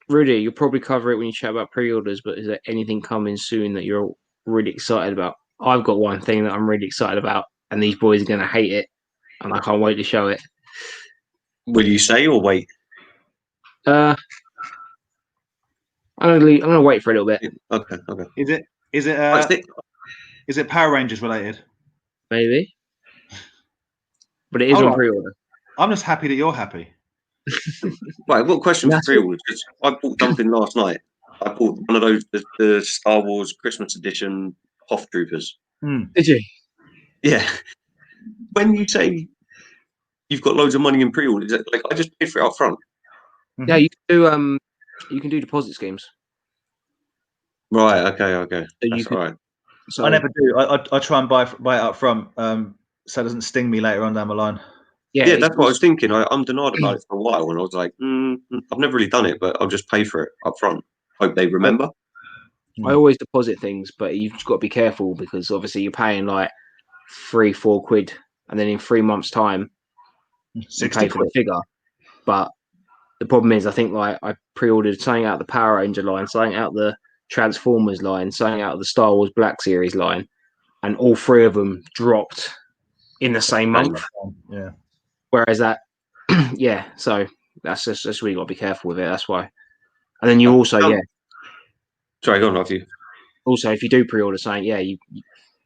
Rudy, you'll probably cover it when you chat about pre-orders, but is there anything coming soon that you're really excited about? I've got one thing that I'm really excited about, and these boys are going to hate it, and I can't wait to show it. Will you say or wait? I'm gonna wait for a little bit. Okay. Is it Power Rangers related? Maybe. But it is on pre-order. I'm just happy that you're happy. Right, I've got a question for pre-orders. I bought something last night. I bought one of those, the Star Wars Christmas edition Hoth Troopers. Did you? Yeah. When you say you've got loads of money in pre-orders, like I just paid for it up front. Yeah, you can do deposit schemes. Right. Okay. That's all right. So I never do. I try and buy it up front, so it doesn't sting me later on down the line. Yeah, that's what I was thinking. I'm denied about it for a while, and I was like, I've never really done it, but I'll just pay for it up front. Hope they remember. I always deposit things, but you've just got to be careful because obviously you're paying like £3-4, and then in 3 months' time, you pay for the figure. But the problem is, I think like I pre-ordered something out of the Power Ranger line, something out of the Transformers line, something out of the Star Wars Black Series line, and all three of them dropped in the same month. Yeah. Whereas that, yeah, so that's really got to be careful with it. That's why. And then you also, Sorry, go on, off you. Also, if you do pre-order something,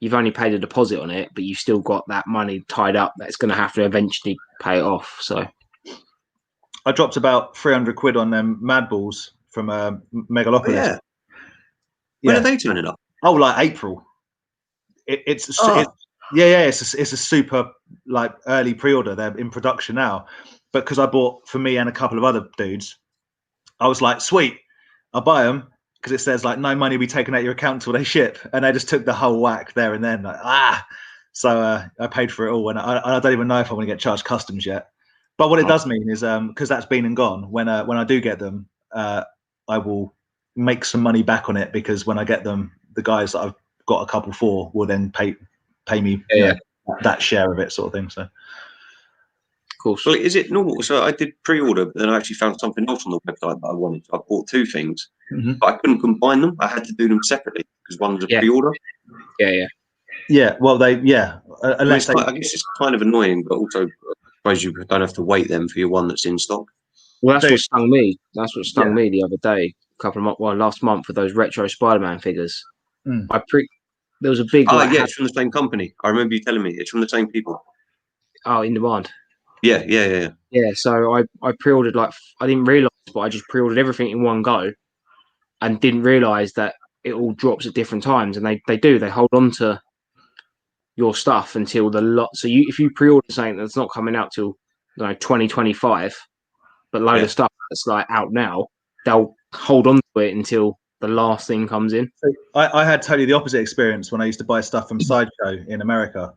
you've only paid a deposit on it, but you've still got that money tied up that's going to have to eventually pay it off. So I dropped about £300 on them Mad Balls from Megalopolis. Oh, yeah. When are they turning up? Oh, like April. It's a super like early pre-order. They're in production now, but because I bought for me and a couple of other dudes, I was like, sweet, I'll buy them because it says like no money will be taken out your account until they ship, and they just took the whole whack there and then. Like, so I paid for it all, and I don't even know if I'm going to get charged customs yet. But what it does mean is because that's been and gone. When I do get them, I will make some money back on it because when I get them, the guys that I've got a couple for will then pay me that share of it, sort of thing. So, cool. So is it normal? So I did pre-order, but then I actually found something else on the website that I wanted. I bought two things, but I couldn't combine them. I had to do them separately because one was a pre-order. Yeah. Well, I guess it's kind of annoying, but also I suppose you don't have to wait then for your one that's in stock. Well, that's what stung me. That's what stung me the other day, last month with those retro Spider-Man figures. There was a big. It's from the same company. I remember you telling me it's from the same people. Oh, In Demand. Yeah. Yeah. So I pre-ordered I didn't realize, but I just pre-ordered everything in one go, and didn't realize that it all drops at different times, and they hold on to your stuff until the lot. So if you pre-order something that's not coming out till 2025, but load of stuff that's like out now, they'll hold on to it until the last thing comes in. So I had totally the opposite experience when I used to buy stuff from Sideshow in America,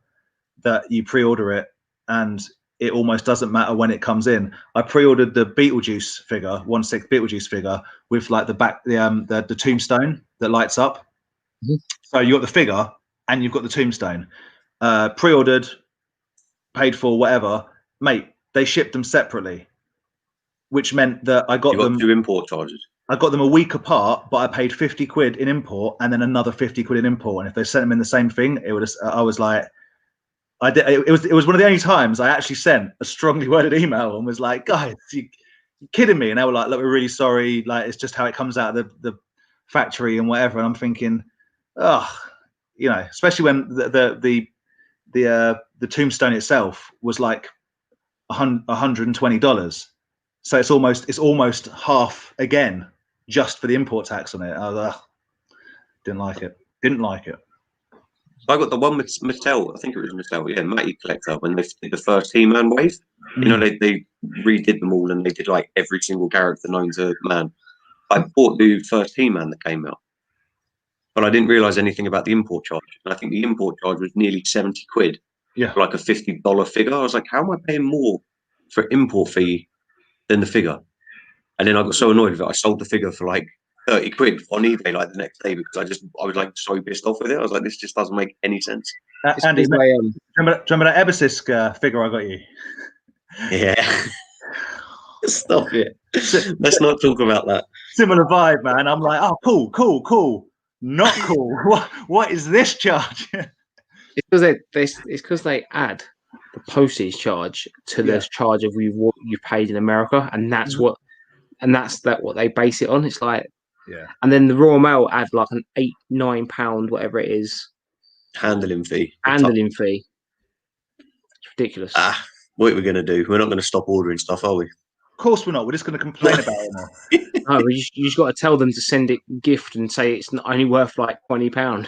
that you pre-order it and it almost doesn't matter when it comes in. I pre-ordered the Beetlejuice figure, 1/6 Beetlejuice figure with like the tombstone that lights up. So you got the figure and you've got the tombstone. Pre-ordered, paid for, whatever, mate. They shipped them separately, which meant that I got them 2 import charges. I got them a week apart, but I paid £50 in import and then another £50 in import. And if they sent them in the same thing, it would. I was like, It was one of the only times I actually sent a strongly worded email and was like, guys, you kidding me? And they were like, look, we're really sorry. Like, it's just how it comes out of the factory and whatever. And I'm thinking, especially when the tombstone itself was like $120. So it's almost half again just for the import tax on it. Didn't like it. I got the one with Mattel. I think it was Mattel. Matty Collector, when they did the first He-Man wave. They redid them all and they did like every single character known to man. I bought the first He-Man that came out, but I didn't realize anything about the import charge. And I think the import charge was nearly £70 for like a $50 figure. I was like, how am I paying more for import fee than the figure? And then I got so annoyed with it, I sold the figure for like £30 on eBay like the next day because I was like so pissed off with it. I was like, this just doesn't make any sense. Andy, remember that Ebosisk figure I got you? Yeah. Stop it. Let's not talk about that. Similar vibe, man. I'm like, oh, cool. Not cool. What is this charge? It's because they add the postage charge to the charge of what you paid in America, and that's what they base it on. It's like, and then the Royal Mail add like an £8-9 whatever it is handling fee. It's ridiculous. What are we going to do? We're not going to stop ordering stuff, are we? Of course we're not. We're just going to complain about it now. No, you just got to tell them to send it gift and say it's only worth like £20.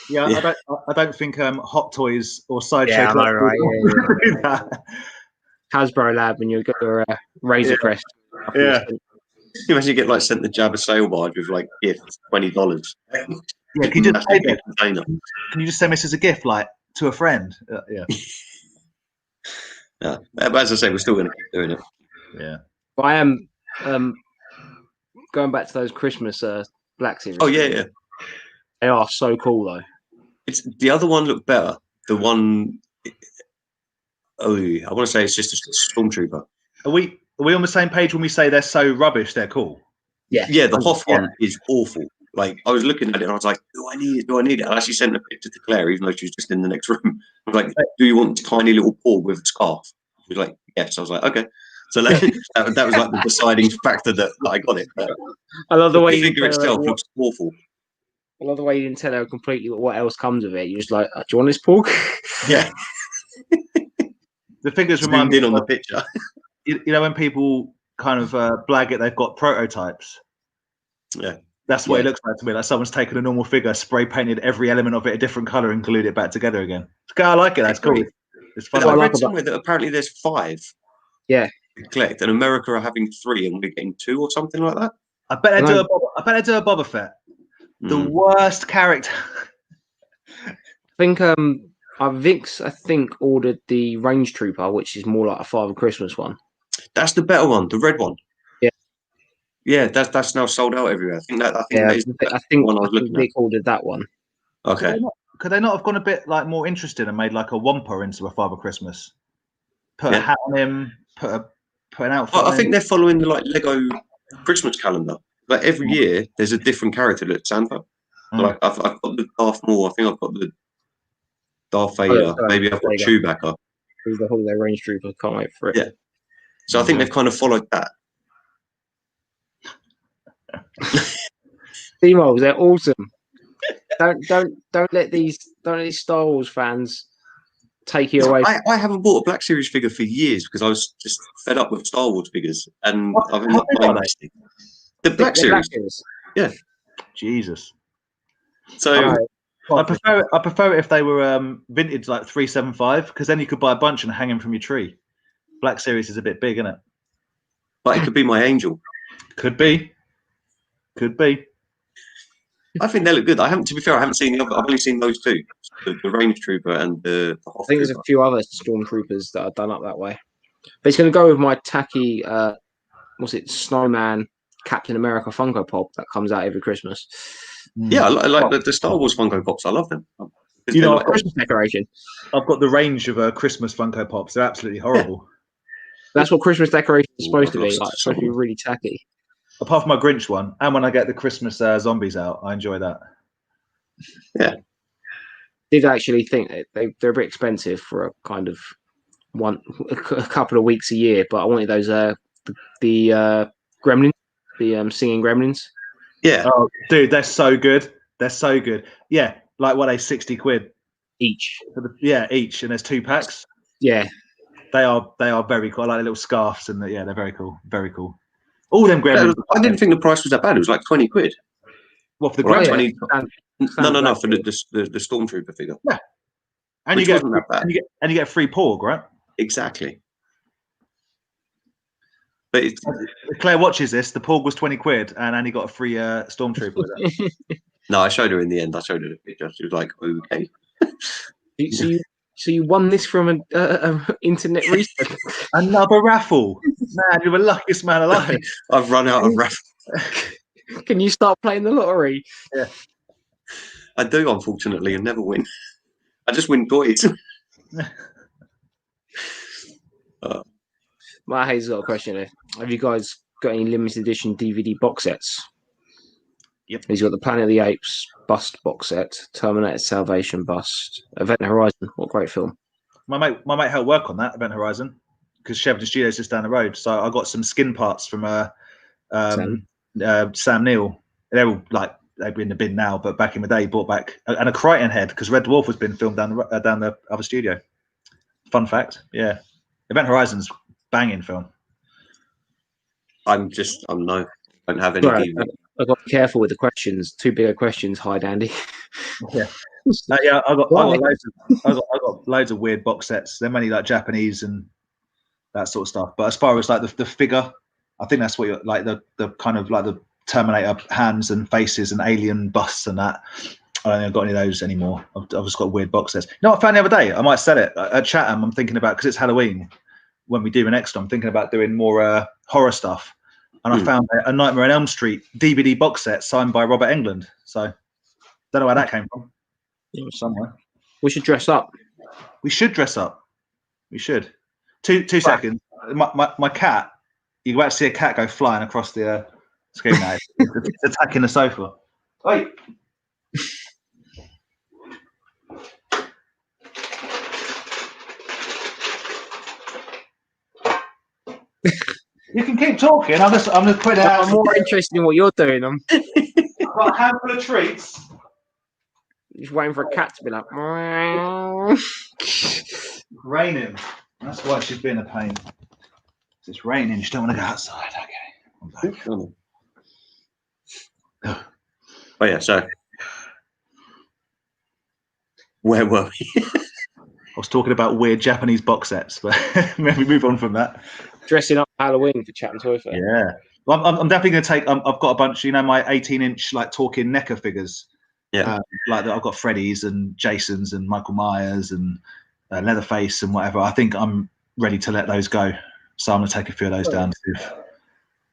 Yeah. I don't think Hot Toys or Sideshow. Yeah, I know, right? Hasbro Lab, and you've got your Razor Crest. Yeah. You imagine you get like sent the Jabba sale barge with like gifts, $20. Yeah, can you just say it? Can you just send this as a gift, like to a friend? Yeah. Yeah, but as I say, we're still going to keep doing it. Yeah. But I am going back to those Christmas Black Series. Oh yeah. They are so cool though. It's the other one looked better. The one, I want to say it's just a Stormtrooper. Are we on the same page when we say they're so rubbish? They're cool. Yeah. Yeah, the Hoth one is awful. Like, I was looking at it and I was like, do I need it? I actually sent a picture to Claire, even though she was just in the next room. I was like, do you want a tiny little porg with a scarf? She was like, yes. I was like, okay. So that was like the deciding factor that I got it. But I love the way the figure itself looks awful. I love the way you didn't tell her completely what else comes of it. You're just like, do you want this porg? Yeah. The figures remind me in on the picture. You know when people kind of blag it, they've got prototypes. Yeah. That's what it looks like to me. Like someone's taken a normal figure, spray painted every element of it a different color, and glued it back together again. I like it. That's cool. It's fun. I read somewhere that apparently there's 5. Yeah. To collect, and America are having 3, and we're getting 2 or something like that. I bet they do a Boba Fett. The worst character. I think Vix ordered the Range Trooper, which is more like a Father Christmas one. That's the better one, the red one. Yeah, that's now sold out everywhere. I think one I was looking at. Vic ordered that one. Okay. Could they not have gone a bit like more interested and made like a Wampa into a Father Christmas? Put a hat on him. Put an outfit. I think they're following the like Lego Christmas calendar. Like every year, there's a different character that's Santa. Like I've got the Darth Maul. I think I've got the Darth Vader. Maybe I've got Chewbacca. There's the Holiday Range Trooper. Can't wait for it. Yeah. So I think they've kind of followed that. Females, they're awesome. Don't let these Star Wars fans take you away. I haven't bought a Black Series figure for years because I was just fed up with Star Wars figures, and I've ended up buying the Black Series. Yeah. Jesus. So I prefer it if they were vintage, like 375, because then you could buy a bunch and hang them from your tree. Black Series is a bit big, isn't it? But it could be my angel. Could be. I think they look good. To be fair, I haven't seen the other. I've only seen those 2, the Range Trooper and the Hoth. I think there's a few other Stormtroopers that are done up that way. But it's going to go with my tacky, Snowman Captain America Funko Pop that comes out every Christmas. Yeah, I like the Star Wars Funko Pops. I love them. You know, Christmas decoration. I've got the range of Christmas Funko Pops. They're absolutely horrible. That's what Christmas decoration is supposed to be. Like, it's supposed to be really tacky. Apart from my Grinch one, and when I get the Christmas zombies out, I enjoy that. Yeah. Did actually think that they're a bit expensive for a kind of a couple of weeks a year, but I wanted those the Gremlins, the singing Gremlins. Yeah. Oh, dude, they're so good. Yeah, like what, 60 quid each. Each, and there's 2 packs. Yeah, they are very cool. I like the little scarves, and they're very cool. All them Gremlins. I didn't think the price was that bad. It was like 20 quid. What, for the Gremlins? 20... No, for the Stormtrooper figure. Yeah. And you get a free porg, right? Exactly. But if Claire watches this, the porg was 20 quid, and Annie got a free Stormtrooper with it. No, I showed her in the end. I showed her the picture. She was like, okay. So you won this from an internet research? Another raffle. Man, you're the luckiest man alive. I've run out of raffle. Can you start playing the lottery? Yeah. I do, unfortunately, and never win. I just win toys. Matt Hayes got a question here. Have you guys got any limited edition DVD box sets? Yep. He's got the Planet of the Apes bust box set, Terminator Salvation bust, Event Horizon. What a great film. My mate helped work on that Event Horizon because Shepperton Studios just down the road. So I got some skin parts from Sam Neill. They're all like they've been in the bin now, but back in the day, he bought back and a Crichton head because Red Dwarf has been filmed down the other studio. Fun fact, yeah. Event Horizon's banging film. I don't have any Right, DVD. I've got to be careful with the questions. Too big a questions. Hide, Andy. Yeah. Yeah, I got loads of weird box sets. They're mainly like Japanese and that sort of stuff. But as far as like the figure, I think that's what you're like the kind of like the Terminator hands and faces and alien busts and that. I don't think I've got any of those anymore. I've just got weird box sets. No, I found the other day. I might sell it at Chatham. I'm thinking about because it's Halloween when we do an extra. I'm thinking about doing more horror stuff. And I found a Nightmare on Elm Street DVD box set signed by Robert Englund. So don't know where that came from. Somewhere. We should dress up. We should dress up. We should. Two seconds. My cat. You can actually see a cat go flying across the screen now. It's attacking the sofa. Wait. You can keep talking. I'm just put it out. I'm more interested in what you're doing. I'm I've got a handful of treats. just waiting for a cat to be like. Raining. That's why she's being a pain. It's raining. She don't want to go outside. Okay. Oh yeah. So where were we? I was talking about weird Japanese box sets, but maybe move on from that. Dressing up for Halloween for Chatham Toy Fair. Yeah. Well, I'm definitely going to take. I've got a bunch. You know, my 18-inch like talking NECA figures. Yeah. Like I've got Freddy's and Jason's and Michael Myers and Leatherface and whatever. I think I'm ready to let those go. So I'm going to take a few of those down to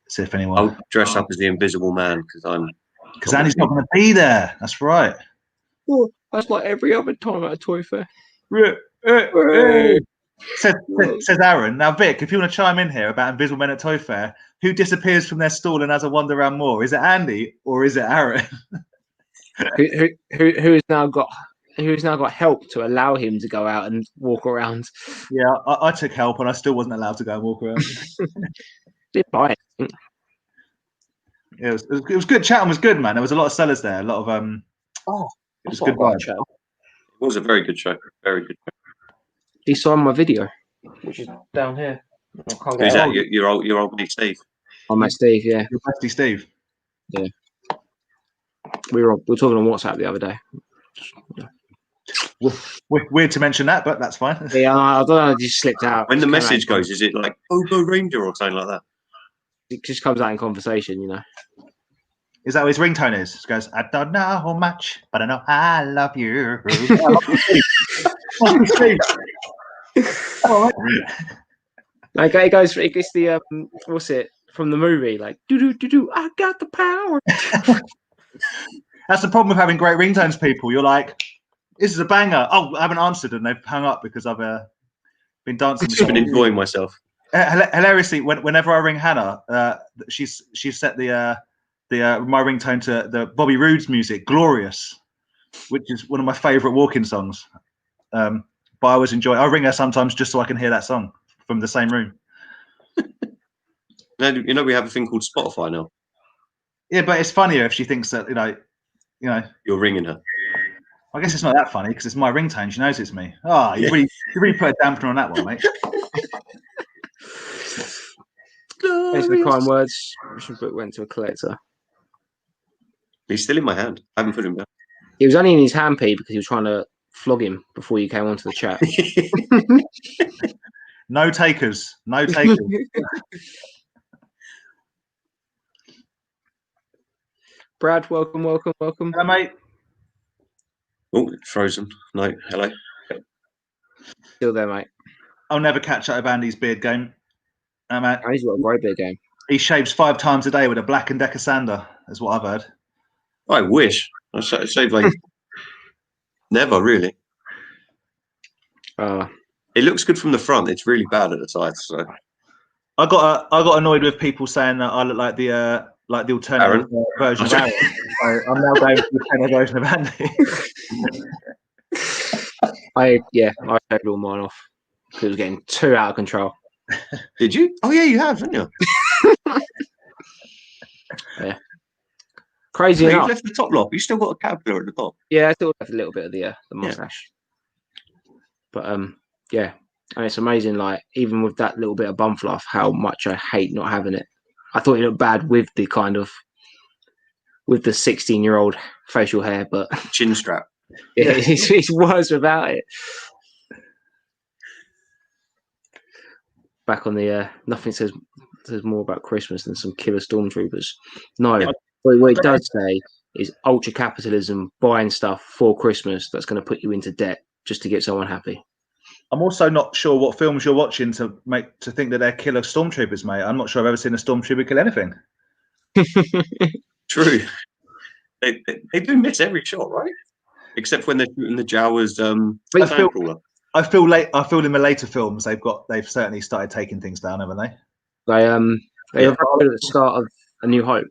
see if anyone. I'll dress up as the Invisible Man because Andy's not going to be there. That's right. Oh, that's like every other time at a toy fair. Says Aaron. Now, Vic, if you want to chime in here about Invisible Men at Toy Fair, who disappears from their stall and has a wander around more? Is it Andy or is it Aaron? who's now got help to allow him to go out and walk around? Yeah, I took help and I still wasn't allowed to go and walk around. Did buy it. Yeah, it was good. Chatham was good, man. There was a lot of sellers there. A lot of it was good. Show. it was a very good show. Very good. He signed my video, which is down here. I can't Who's get that? Your old mate Steve. Oh, my Steve, yeah. Your bestie Steve. Yeah. We were talking on WhatsApp the other day. Weird to mention that, but that's fine. Yeah, I don't know. It just slipped out. When the message goes, is it like Obo Ranger or something like that? It just comes out in conversation, you know. Is that what his ringtone is? It goes, I don't know how much, but I know I love you. Like it goes. It's the what's it from the movie? Like do. I got the power. That's the problem with having great ringtones. People, you're like, this is a banger. Oh, I haven't answered, and they've hung up because I've been dancing. I've been enjoying myself. Hilariously, whenever I ring Hannah, she's set my ringtone to the Bobby Roode's music, "Glorious," which is one of my favourite walking songs. But I always enjoy. I ring her sometimes just so I can hear that song from the same room. You know, we have a thing called Spotify now. Yeah, but it's funnier if she thinks that you know You're ringing her. I guess it's not that funny because it's my ringtone. She knows it's me. Oh, you really put a dampener on that one, mate. Thanks for the kind words. Mission book went to a collector. He's still in my hand. I haven't put him down. He was only in his handpee because he was trying to flog him before you came onto the chat. No takers. No takers. Brad, welcome. Hello, mate. Oh, it's frozen. No, hello. Still there, mate. I'll never catch up with Andy's beard game. Mate. He's got a great big game. He shaves 5 times a day with a Black & Decker sander, is what I've heard. I wish. I shave like never really. It looks good from the front. It's really bad at the sides. So I got annoyed with people saying that I look like the alternative version of Aaron. So I'm now going for the alternative version of Andy. I shaved all mine off because it was getting too out of control. Did you? Oh yeah, you have, haven't you? Yeah. Crazy You enough. left the top lock. You still got a caterpillar at the top. Yeah, I still have a little bit of the mustache. But yeah, and it's amazing. Like even with that little bit of bum fluff, how much I hate not having it. I thought it looked bad with the 16-year-old facial hair, but Chin strap. it's worse without it. Back on the nothing says more about Christmas than some killer stormtroopers. No, what it does say is ultra capitalism buying stuff for Christmas that's going to put you into debt just to get someone happy. I'm also not sure what films you're watching to think that they're killer stormtroopers, mate. I'm not sure I've ever seen a stormtrooper kill anything. True. They do miss every shot, right? Except when they're shooting the Jawas. I feel in the later films they've certainly started taking things down, haven't they? They were very good at the start of A New Hope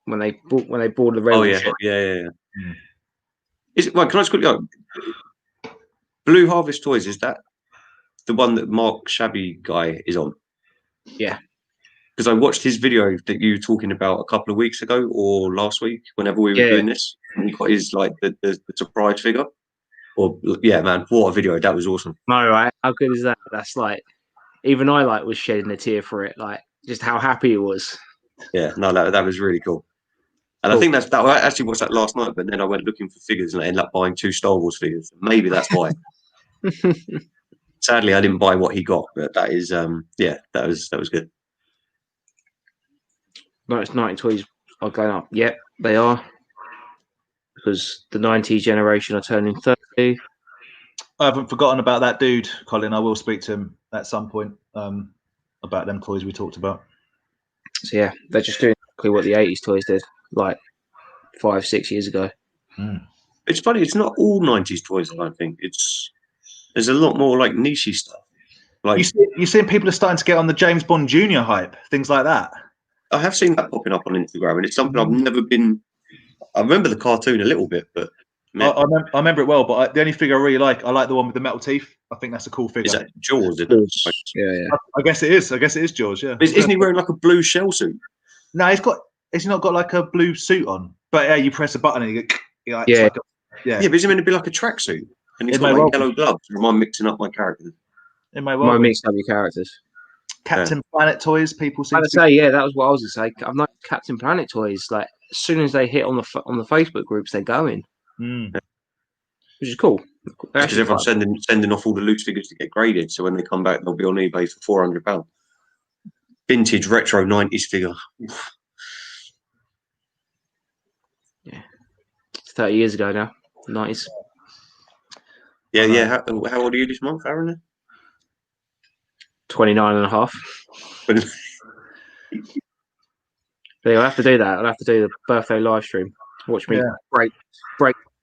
when they board the railway. Yeah. Is it? Well, can I just quickly go? Blue Harvest Toys, is that the one that Mark Shabby guy is on? Yeah. Because I watched his video that you were talking about a couple of weeks ago or last week, whenever we were doing this, and he got his like the surprise figure. Or yeah, man, what a video! That was awesome. No, right? How good is that? That's like, even I was shedding a tear for it, like just how happy he was. Yeah, no, that was really cool. And cool. I think that I actually watched that last night, but then I went looking for figures and I ended up buying 2 Star Wars figures. Maybe that's why. Sadly, I didn't buy what he got, but that is that was good. No, it's 90 toys are going up. Yep, they are. Because the 90s generation are turning 30. I haven't forgotten about that dude, Colin. I will speak to him at some point about them toys we talked about. So yeah, they're just doing exactly what the 80s toys did, like 5-6 years ago. It's funny, it's not all 90s toys, I don't think. There's a lot more like niche stuff. Like you seeing people are starting to get on the James Bond Jr. hype, things like that. I have seen that popping up on Instagram, and it's something I've never been. I remember the cartoon a little bit, but I remember it well. But the only figure I really like the one with the metal teeth. I think that's a cool figure. Is that Jaws? Yeah. I guess it is. I guess it is Jaws. Yeah. Isn't he wearing like a blue shell suit? No, has he not got like a blue suit on? But yeah, you press a button and you go. But is he meant to be like a tracksuit? And he's got like yellow gloves. Or am I mixing up my characters? Might mix up your characters. Captain Planet toys, people seem to say, yeah, that was what I was going to say. I've noticed Captain Planet toys, like as soon as they hit on the Facebook groups, they're going, which is cool. Because everyone's sending off all the loose figures to get graded, so when they come back, they'll be on eBay for £400. Vintage retro 90s figure. Yeah, it's 30 years ago now. 90s. Yeah. How old are you this month, Aaron? 29 and a half. So I'll have to do that. I'll have to do the birthday live stream. Watch me break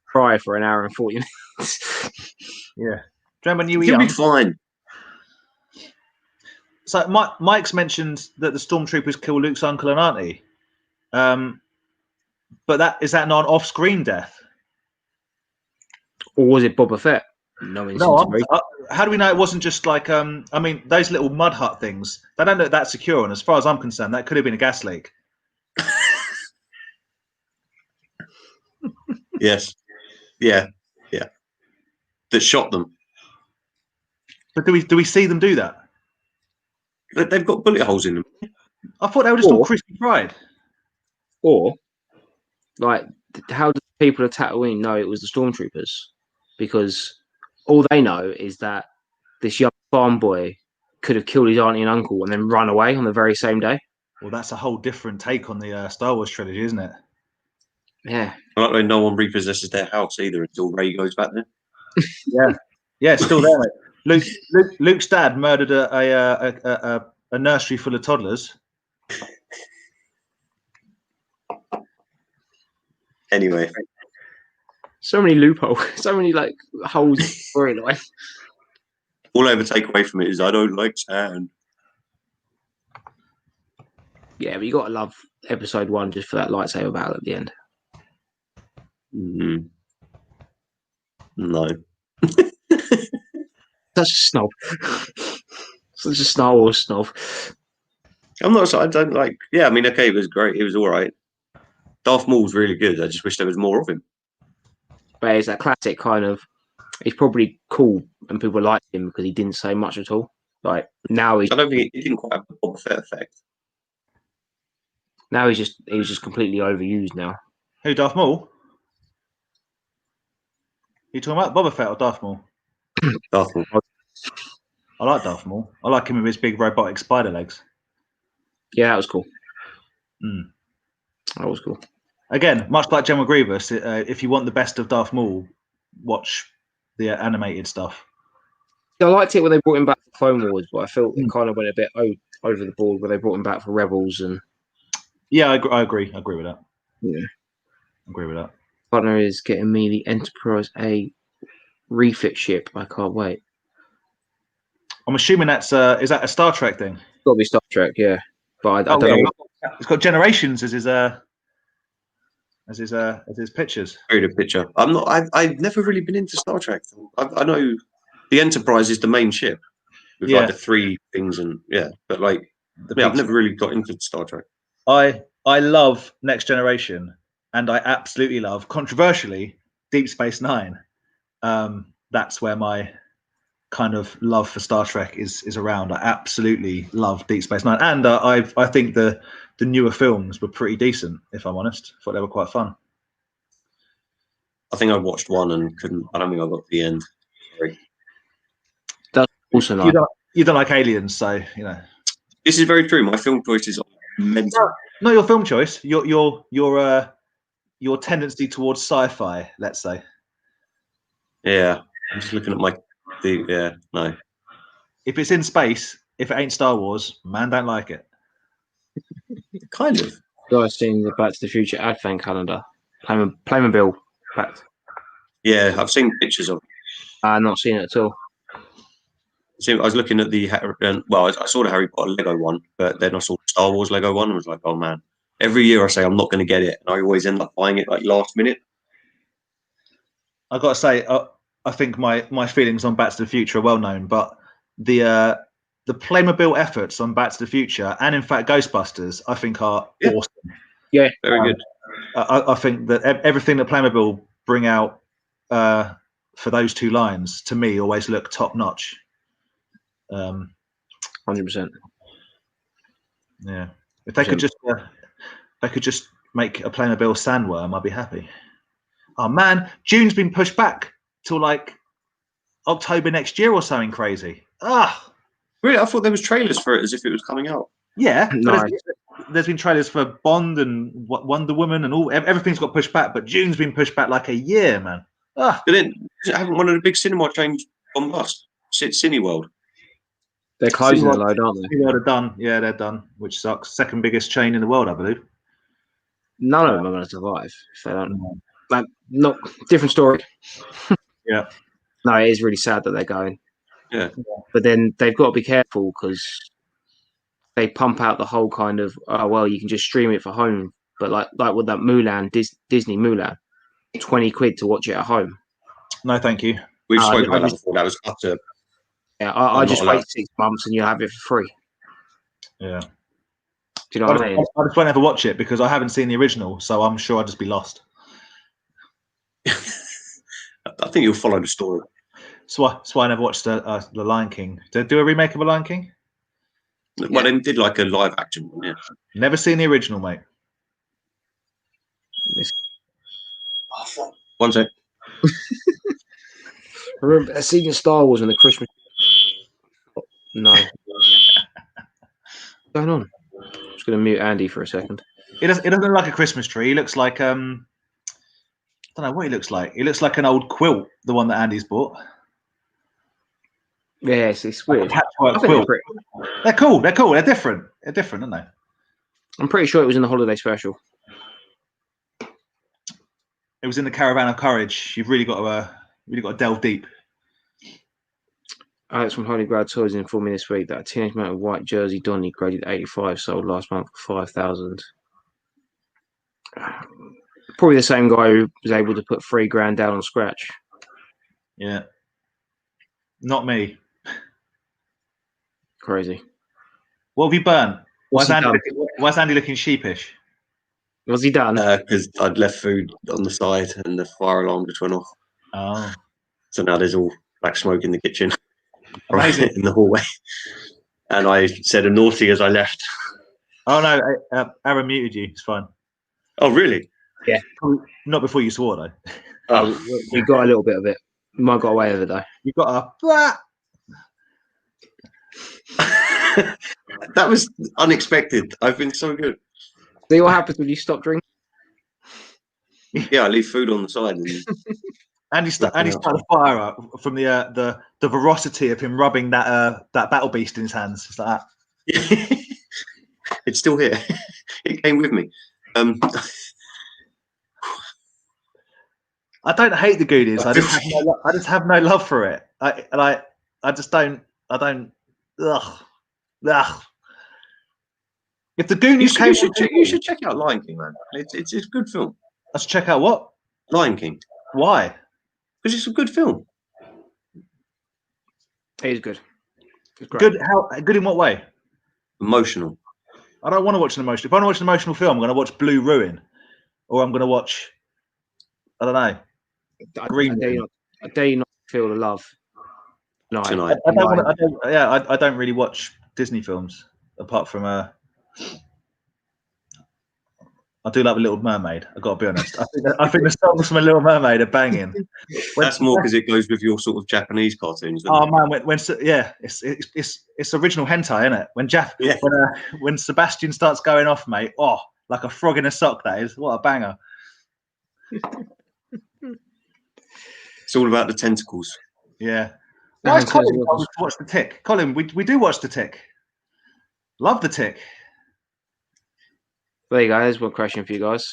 cry for an hour and 40 minutes. Yeah. Remember when you were You'll young? be fine. So Mike's mentioned that the stormtroopers kill Luke's uncle and auntie. But is that not an off-screen death? Or was it Boba Fett? No, how do we know it wasn't just like I mean, those little mud hut things, they don't look that secure, and as far as I'm concerned, that could have been a gas leak. Yes. Yeah. That shot them. But do we see them do that? They've got bullet holes in them. I thought they were just all crispy fried. Or like, how did the people of Tatooine know it was the stormtroopers? Because all they know is that this young farm boy could have killed his auntie and uncle and then run away on the very same day. Well, that's a whole different take on the Star Wars trilogy, isn't it? Yeah. I don't know. No one repossesses their house either until Rey goes back there. Yeah, still there, mate. Luke's dad murdered a nursery full of toddlers. Anyway. So many loopholes, so many like holes in storyline. All I ever take away from it is I don't like sand. Yeah, but you got to love episode 1 just for that lightsaber battle at the end. No. Such a snob. Such a Star Wars snob. I'm not. I don't like. Yeah, I mean, okay, it was great. It was all right. Darth Maul's really good. I just wish there was more of him. But it's that classic kind of. He's probably cool and people like him because he didn't say much at all. Like now I don't think he didn't quite have the Boba Fett effect. Now he's just completely overused now. Who, Darth Maul? You talking about Boba Fett or Darth Maul? Darth Maul. I like Darth Maul. I like him with his big robotic spider legs. Yeah, that was cool. Mm. That was cool. Again, much like General Grievous, if you want the best of Darth Maul, watch the animated stuff. I liked it when they brought him back for Clone Wars, but I felt it kind of went a bit over the board when they brought him back for Rebels. And yeah, I agree. I agree with that. Yeah, I agree with that. Partner is getting me the Enterprise A refit ship. I can't wait. I'm assuming that's is that a Star Trek thing? It's got to be Star Trek, yeah. But I don't know. It's got Generations as his pictures. Very good picture. I'm not. I've never really been into Star Trek. I know the Enterprise is the main ship with like the 3 things and but like I've never really got into Star Trek. I love Next Generation, and I absolutely love, controversially, Deep Space Nine. That's where my kind of love for Star Trek is around. I absolutely love Deep Space Nine, and I think the newer films were pretty decent. If I'm honest, I thought they were quite fun. I think I watched one and couldn't. I don't think I got to the end. Sorry. That's also nice. You don't like aliens, so you know. This is very true. My film choice is mental. Not your film choice. Your tendency towards sci-fi, let's say. Yeah, I'm just looking at no. If it's in space, if it ain't Star Wars, man, don't like it. Kind of. You guys seen the Back to the Future Advent calendar? Playmobil fact. Yeah, I've seen pictures of it. I've not seen it at all. I was looking at I saw the Harry Potter Lego one, but then I saw the Star Wars Lego one and was like, oh man. Every year I say I'm not going to get it, and I always end up buying it like last minute. I've got to say, I think my feelings on Back to the Future are well known, but the Playmobil efforts on Back to the Future and in fact Ghostbusters, I think are awesome. Yeah, very good. I think that everything that Playmobil bring out for those 2 lines to me always look top notch. 100%. Yeah, if they could just make a Playmobil sandworm, I'd be happy. Oh man, June's been pushed back till like October next year or something crazy. Really? I thought there was trailers for it as if it was coming out. Yeah, nice. There's been trailers for Bond and Wonder Woman and all. Everything's got pushed back, but June's been pushed back like a year, man. But then haven't one of the big cinema chains gone bust? Cineworld. They're closing the load, aren't they? Cineworld are done. Yeah, they're done, which sucks. Second biggest chain in the world, I believe. None of them are going to survive if they don't. Like, not different story. Yeah. No, it is really sad that they're going. Yeah. But then they've got to be careful because they pump out the whole kind of, oh, well, you can just stream it for home. But like with that Mulan, Disney Mulan, 20 quid to watch it at home. No, thank you. We've spoken about that before. That was utter. Yeah, I just wait 6 months and you'll have it for free. Yeah. Do you know what I mean? I just won't ever watch it because I haven't seen the original, so I'm sure I'll just be lost. I think you'll follow the story. So I never watched the Lion King. Did they do a remake of The Lion King? Well, they did like a live action one, yeah. Never seen the original, mate. One sec. I remember seeing Star Wars in the Christmas. No. What's going on? I'm just going to mute Andy for a second. It doesn't look like a Christmas tree. He looks like I don't know what he looks like. He looks like an old quilt, the one that Andy's bought. Yeah, it's weird. Like quilt. They're cool. They're cool. They're different. They're different, aren't they? I'm pretty sure it was in the holiday special. It was in the Caravan of Courage. You've really got to delve deep. Alex from Holy Grail Toys informed me this week that a Teenage Mutant White Jersey Donny graded 85 sold last month for 5,000. Probably the same guy who was able to put $3,000 down on scratch. Yeah. Not me. Crazy. What have you burnt? What's he done? Why is Andy looking sheepish? What's he done? Because I'd left food on the side and the fire alarm just went off. Oh. So now there's all black smoke in the kitchen, Amazing. in the hallway. And I said a naughty as I left. Oh no, Aaron muted you. It's fine. Oh, really? Yeah. Not before you swore though. Oh, We got a little bit of it. We might got away with it though. You got a. that was unexpected. I've been so good. See what happens when you stop drinking? Yeah, I leave food on the side. And Andy started a fire up from the veracity of him rubbing that battle beast in his hands. It's like that. It's still here. It came with me. I don't hate the Goonies. I just have no love for it. I just don't. Ugh. If the Goonies you should check out Lion King, man. It's a good film. Let's check out what? Lion King. Why? Because it's a good film. It is good. It's great. Good. How good in what way? Emotional. I don't want to watch an emotional. If I want to watch an emotional film, I'm going to watch Blue Ruin, or I'm going to watch. I don't know. I dare you not feel the love. No, Tonight. I don't really watch Disney films apart from I do love a Little Mermaid. I've got to be honest. I think the songs from a Little Mermaid are banging. That's more because it goes with your sort of Japanese cartoons. Oh man, it's original hentai, isn't it? When Sebastian starts going off, mate. Oh, like a frog in a sock. That is what a banger. It's all about the tentacles. Yeah. Why is Colin to watch The Tick? Colin, we do watch The Tick. Love The Tick. There you go. There's one question for you guys.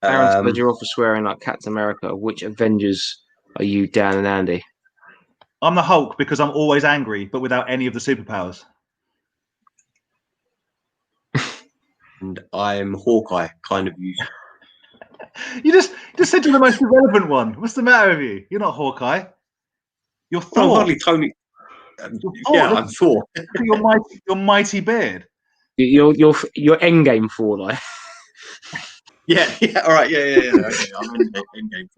Aaron said you're off for swearing like Captain America. Which Avengers are you, Dan and Andy? I'm the Hulk because I'm always angry, but without any of the superpowers. And I'm Hawkeye, kind of you. You just said you're the most irrelevant one. What's the matter with you? You're not Hawkeye. You're Thor. Oh, hardly Tony. Yeah, I'm Thor. Your mighty beard. You're Endgame for like. Yeah. All right. Yeah. Okay, I'm Endgame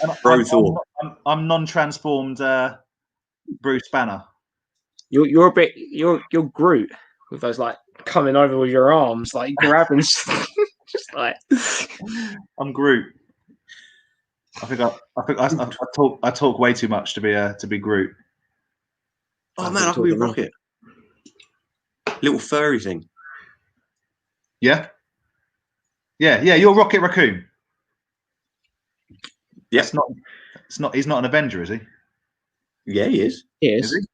Thor. Bro Thor. I'm non-transformed Bruce Banner. You're a bit. You're Groot with those like coming over with your arms, like grabbing, just like. I'm Groot. I talk way too much to be Groot. Oh man, I could be Rocket. Little furry thing. Yeah. You're Rocket Raccoon. Yeah. It's not. He's not an Avenger, is he? Yeah, he is. He is. Is he?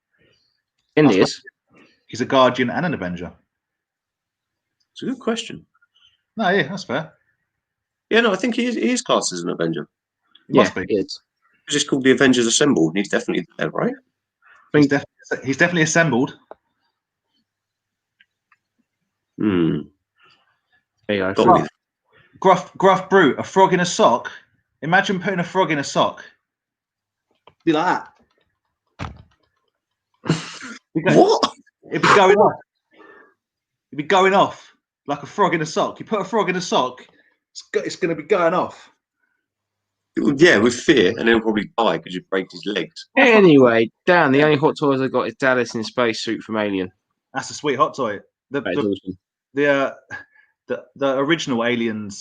And he is. He's a Guardian and an Avenger. It's a good question. No, yeah, that's fair. Yeah, no, I think he is classed as an Avenger. Must be. He is. It's just called the Avengers Assemble, and he's definitely there, right? He's definitely assembled. Hmm. There you go. Gruff brute, a frog in a sock. Imagine putting a frog in a sock. Be like that. What? It'd be going off. It'd be going off like a frog in a sock. You put a frog in a sock, it's going to be going off. Yeah, with fear, and then he'll probably die because you break his legs. Anyway, Dan, the only hot toys I got is Dallas in spacesuit from Alien. That's a sweet hot toy. Awesome. The original Alien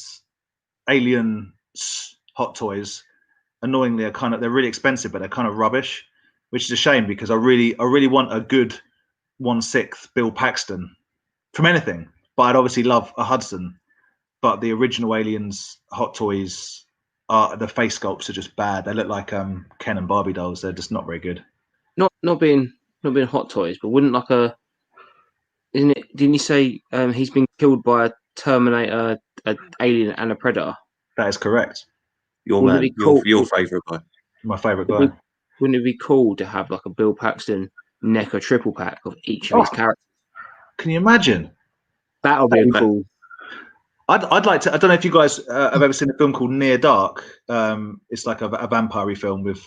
hot toys, annoyingly, they're really expensive, but they're kind of rubbish, which is a shame because I really want a good 1/6 Bill Paxton from anything. But I'd obviously love a Hudson. But the original Aliens hot toys, the face sculpts are just bad. They look like Ken and Barbie dolls. They're just not very good. Not being hot toys, but wouldn't like a. Isn't it? Didn't you say he's been killed by a Terminator, an alien, and a Predator? That is correct. Your man, your favourite guy. My favourite guy. wouldn't it be cool to have like a Bill Paxton NECA triple pack of each of his characters? Can you imagine? That would be a cool. I'd like to. I don't know if you guys have ever seen a film called Near Dark. It's like a vampire film with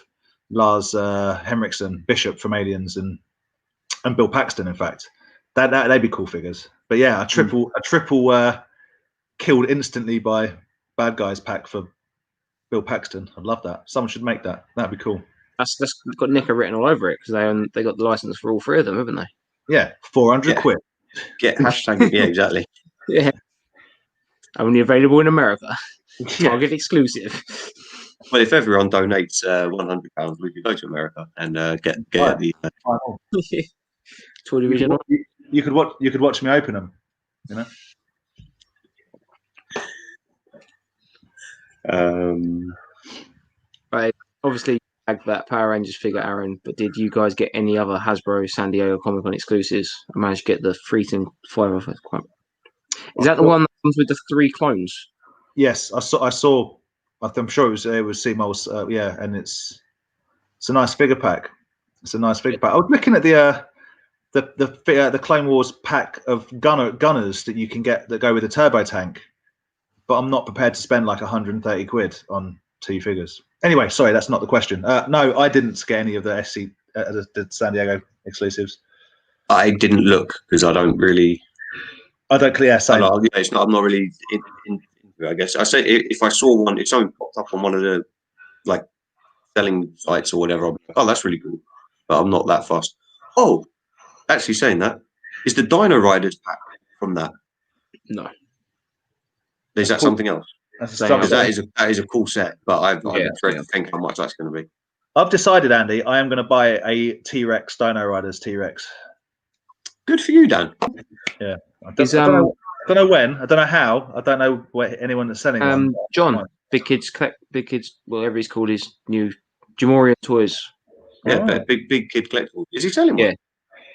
Lars Henriksen, Bishop from Aliens, and Bill Paxton. In fact, they'd be cool figures. But yeah, a triple killed instantly by bad guys pack for Bill Paxton. I'd love that. Someone should make that. That'd be cool. That's got NECA written all over it because they got the license for all three of them, haven't they? Yeah, 400 quid. Get hashtag. Yeah, exactly. Yeah. Only available in America. Target exclusive. Well, if everyone donates £100, we could go to America and get the. Toy division. You could watch me open them. You know. Right. Obviously, that Power Rangers figure, Aaron. But did you guys get any other Hasbro San Diego Comic Con exclusives? I managed to get the Freeton 5 Is that the one that comes with the 3 clones? Yes, I saw. I'm sure it was Seamo's. Yeah, and it's a nice figure pack. It's a nice figure pack. I was looking at the Clone Wars pack of gunners that you can get that go with the turbo tank, but I'm not prepared to spend like 130 quid on 2 figures. Anyway, sorry, that's not the question. No, I didn't get any of the SC the San Diego exclusives. I didn't look because I don't really. I don't clear. I'm not really into it, I guess. I say if I saw one, if something popped up on one of the like selling sites or whatever, I'll be like, oh, that's really cool. But I'm not that fast. Oh, actually, saying that, is the Dino Riders pack from that? No. Is that something else? That is a cool set, but I'm afraid to think how much that's going to be. I've decided, Andy, I am going to buy a T-Rex Dino Riders T-Rex. Good for you, Dan. Yeah. I don't know when. I don't know how. I don't know where anyone that's selling them. John, Big Kids, whatever he's called, his new Jamorian Toys. Yeah, big kid collectible. Is he selling one? Yeah.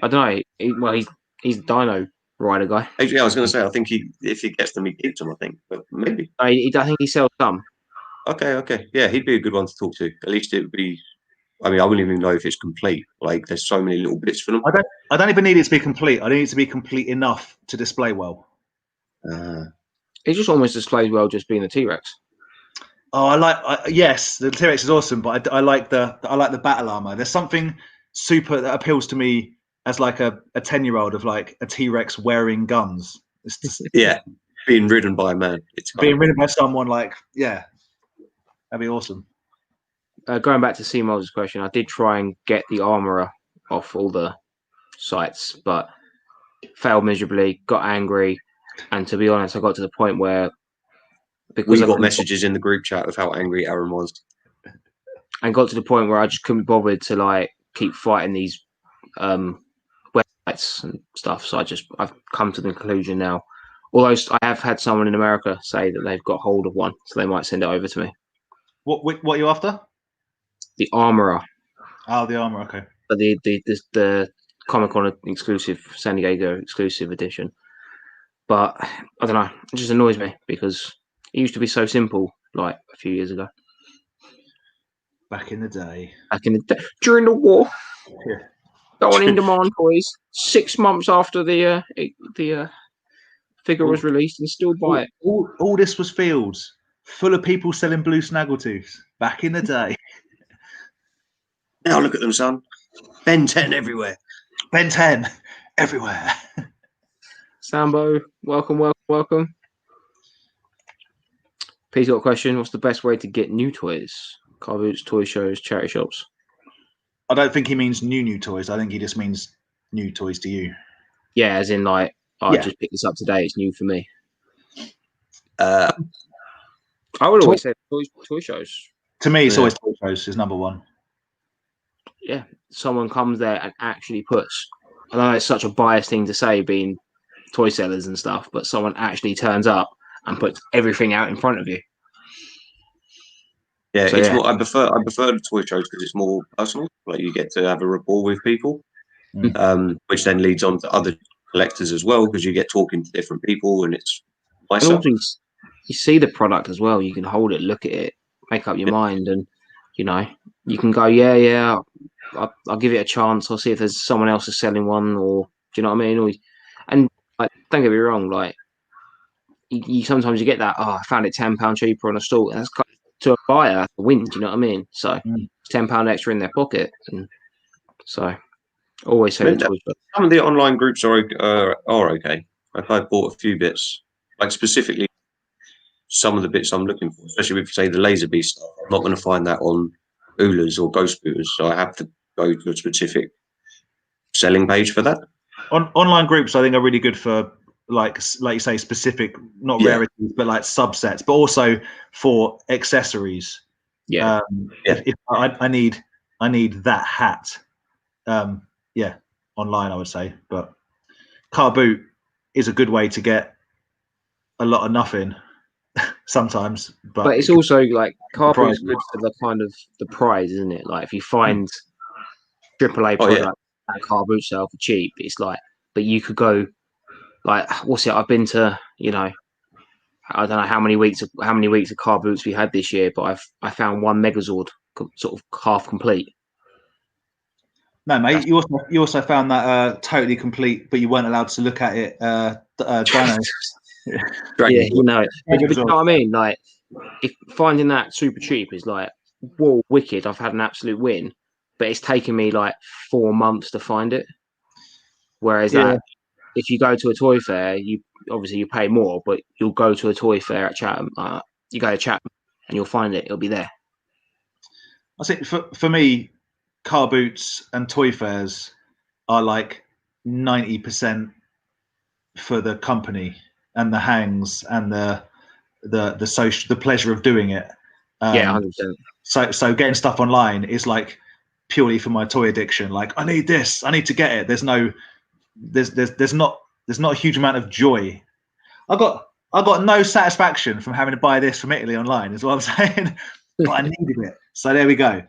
I don't know. He's a Dino Rider guy. Yeah, I was going to say, I think if he gets them, he keeps them, I think. But maybe. I think he sells some. Okay. Yeah, he'd be a good one to talk to. At least it would be. I mean, I wouldn't even know if it's complete. Like, there's so many little bits for them. I don't even need it to be complete. I need it to be complete enough to display well. It just almost displays well just being a T-Rex. Oh, yes, the T-Rex is awesome, but I like the battle armor. There's something super that appeals to me as like a 10-year-old of like a T-Rex wearing guns. It's just, yeah, being ridden by a man. It's being ridden by someone like, yeah, that'd be awesome. Going back to Seamo's question, I did try and get the armorer off all the sites, but failed miserably, got angry, and to be honest, I got to the point where we got messages in the group chat of how angry Aaron was, and got to the point where I just couldn't be bothered to like keep fighting these websites and stuff. So I've come to the conclusion now. Although I have had someone in America say that they've got hold of one, so they might send it over to me. What are you after? The armorer. Oh, the armor. Okay. But the Comic-Con exclusive, San Diego exclusive edition. But I don't know. It just annoys me because it used to be so simple, like a few years ago. Back in the day. During the war. Yeah. Going in demand toys 6 months after the figure was released and still buy it. All this was fields full of people selling blue snaggletooths back in the day. Now look at them, son. Ben 10 everywhere. Ben 10 everywhere. Sambo, welcome. Pete's got a question. What's the best way to get new toys? Car boots, toy shows, charity shops? I don't think he means new toys. I think he just means new toys to you. Yeah, as in like, I just picked this up today. It's new for me. I would always say toy shows. To me, it's always toy shows is number one. Yeah, someone comes there and actually puts. I know it's such a biased thing to say, being toy sellers and stuff, but someone actually turns up and puts everything out in front of you. Yeah, so, more. I prefer the toy shows because it's more personal. Like you get to have a rapport with people, which then leads on to other collectors as well because you get talking to different people and it's nicer. And also, you see the product as well. You can hold it, look at it, make up your mind, and you can go, yeah, I'll give it a chance. I'll see if there's someone else is selling one, or do you know what I mean? And like, don't get me wrong, like you sometimes you get that. Oh, I found it £10 cheaper on a stall. That's to a buyer, a win. Do you know what I mean? So £10 extra in their pocket, and so always say some of the online groups are okay. Like I bought a few bits, like specifically some of the bits I'm looking for, especially with say the laser beast stuff. I'm not going to find that on Oolers or Ghost Booters, so I have to go to a specific selling page for that. Online groups, I think, are really good for like you say, specific, not rarities, but like subsets, but also for accessories. Yeah. If I need that hat, online I would say, but car boot is a good way to get a lot of nothing sometimes. But it's also like car boot's good for the kind of the prize, isn't it? Like if you find AAA product at car boot sale for cheap, it's like, but you could go like, what's it? I've been to, I don't know how many weeks of car boots we had this year, but I found one Megazord sort of half complete. No, mate. You also found that totally complete, but you weren't allowed to look at it. Dino. But you know what I mean? Like, if finding that super cheap is like, whoa, wicked! I've had an absolute win, but it's taken me like 4 months to find it. Whereas that, if you go to a toy fair, you pay more, but you'll go to a toy fair at Chatham. You go to Chatham and you'll find it. It'll be there. I think for me, car boots and toy fairs are like 90% for the company and the hangs and the social, the pleasure of doing it. 100%. So getting stuff online is like purely for my toy addiction. Like, I need this, I need to get it. There's not a huge amount of joy. I got no satisfaction from having to buy this from Italy online, is what I'm saying. But I needed it, so there we go.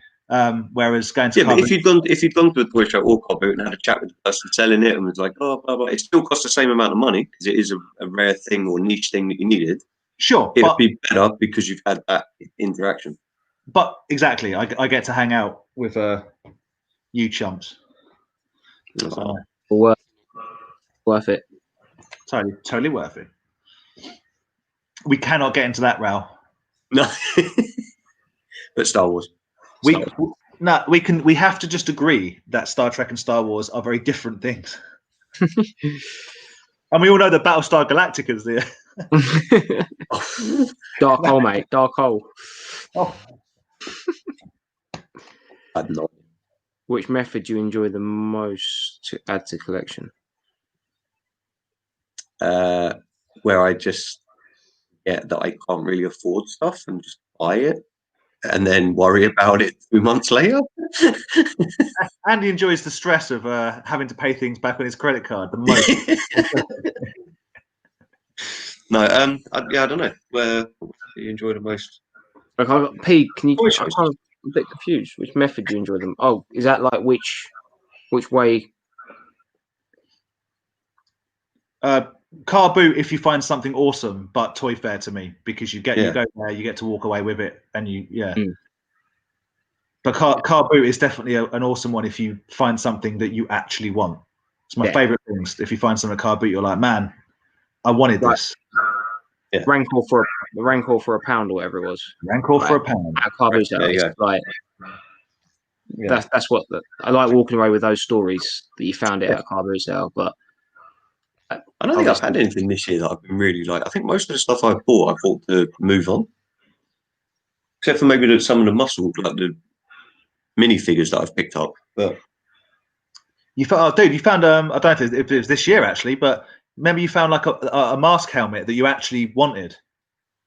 Whereas going to but if you'd gone to a toy show or car boot and had a chat with the person selling it and was like, oh, blah, blah, it still costs the same amount of money because it is a rare thing or niche thing that you needed. Sure, it'd be better because you've had that interaction. But exactly, I get to hang out with you chumps. So, worth it. Totally worth it. We cannot get into that, Raoul. No, but Star Wars. We have to just agree that Star Trek and Star Wars are very different things. And we all know that Battlestar Galactica is there. Dark hole, mate. Dark hole. Oh. I'm not. Which method do you enjoy the most to add to collection? Where I just get that I can't really afford stuff and just buy it and then worry about it 2 months later. Andy enjoys the stress of having to pay things back on his credit card the most. No, I don't know. Where do you enjoy the most? Okay, Pete, can you? I'm a bit confused. Which method do you enjoy them? Oh, is that like which way? Car boot if you find something awesome, but toy fair to me because you go there, you get to walk away with it, and But car boot is definitely an awesome one if you find something that you actually want. It's my favorite things. If you find something at car boot, you're like, man, I wanted this. Yeah. Rancor for £1 or whatever it was. Rancor for £1 at car boot sale. Like, that's what I like, walking away with those stories that you found it at a car boot sale. But I don't think I've had anything this year that I've been really like. I think most of the stuff I bought to move on, except for maybe some of the muscle, like the minifigures that I've picked up. But you found, I don't know if it was this year actually, but remember you found like a mask helmet that you actually wanted.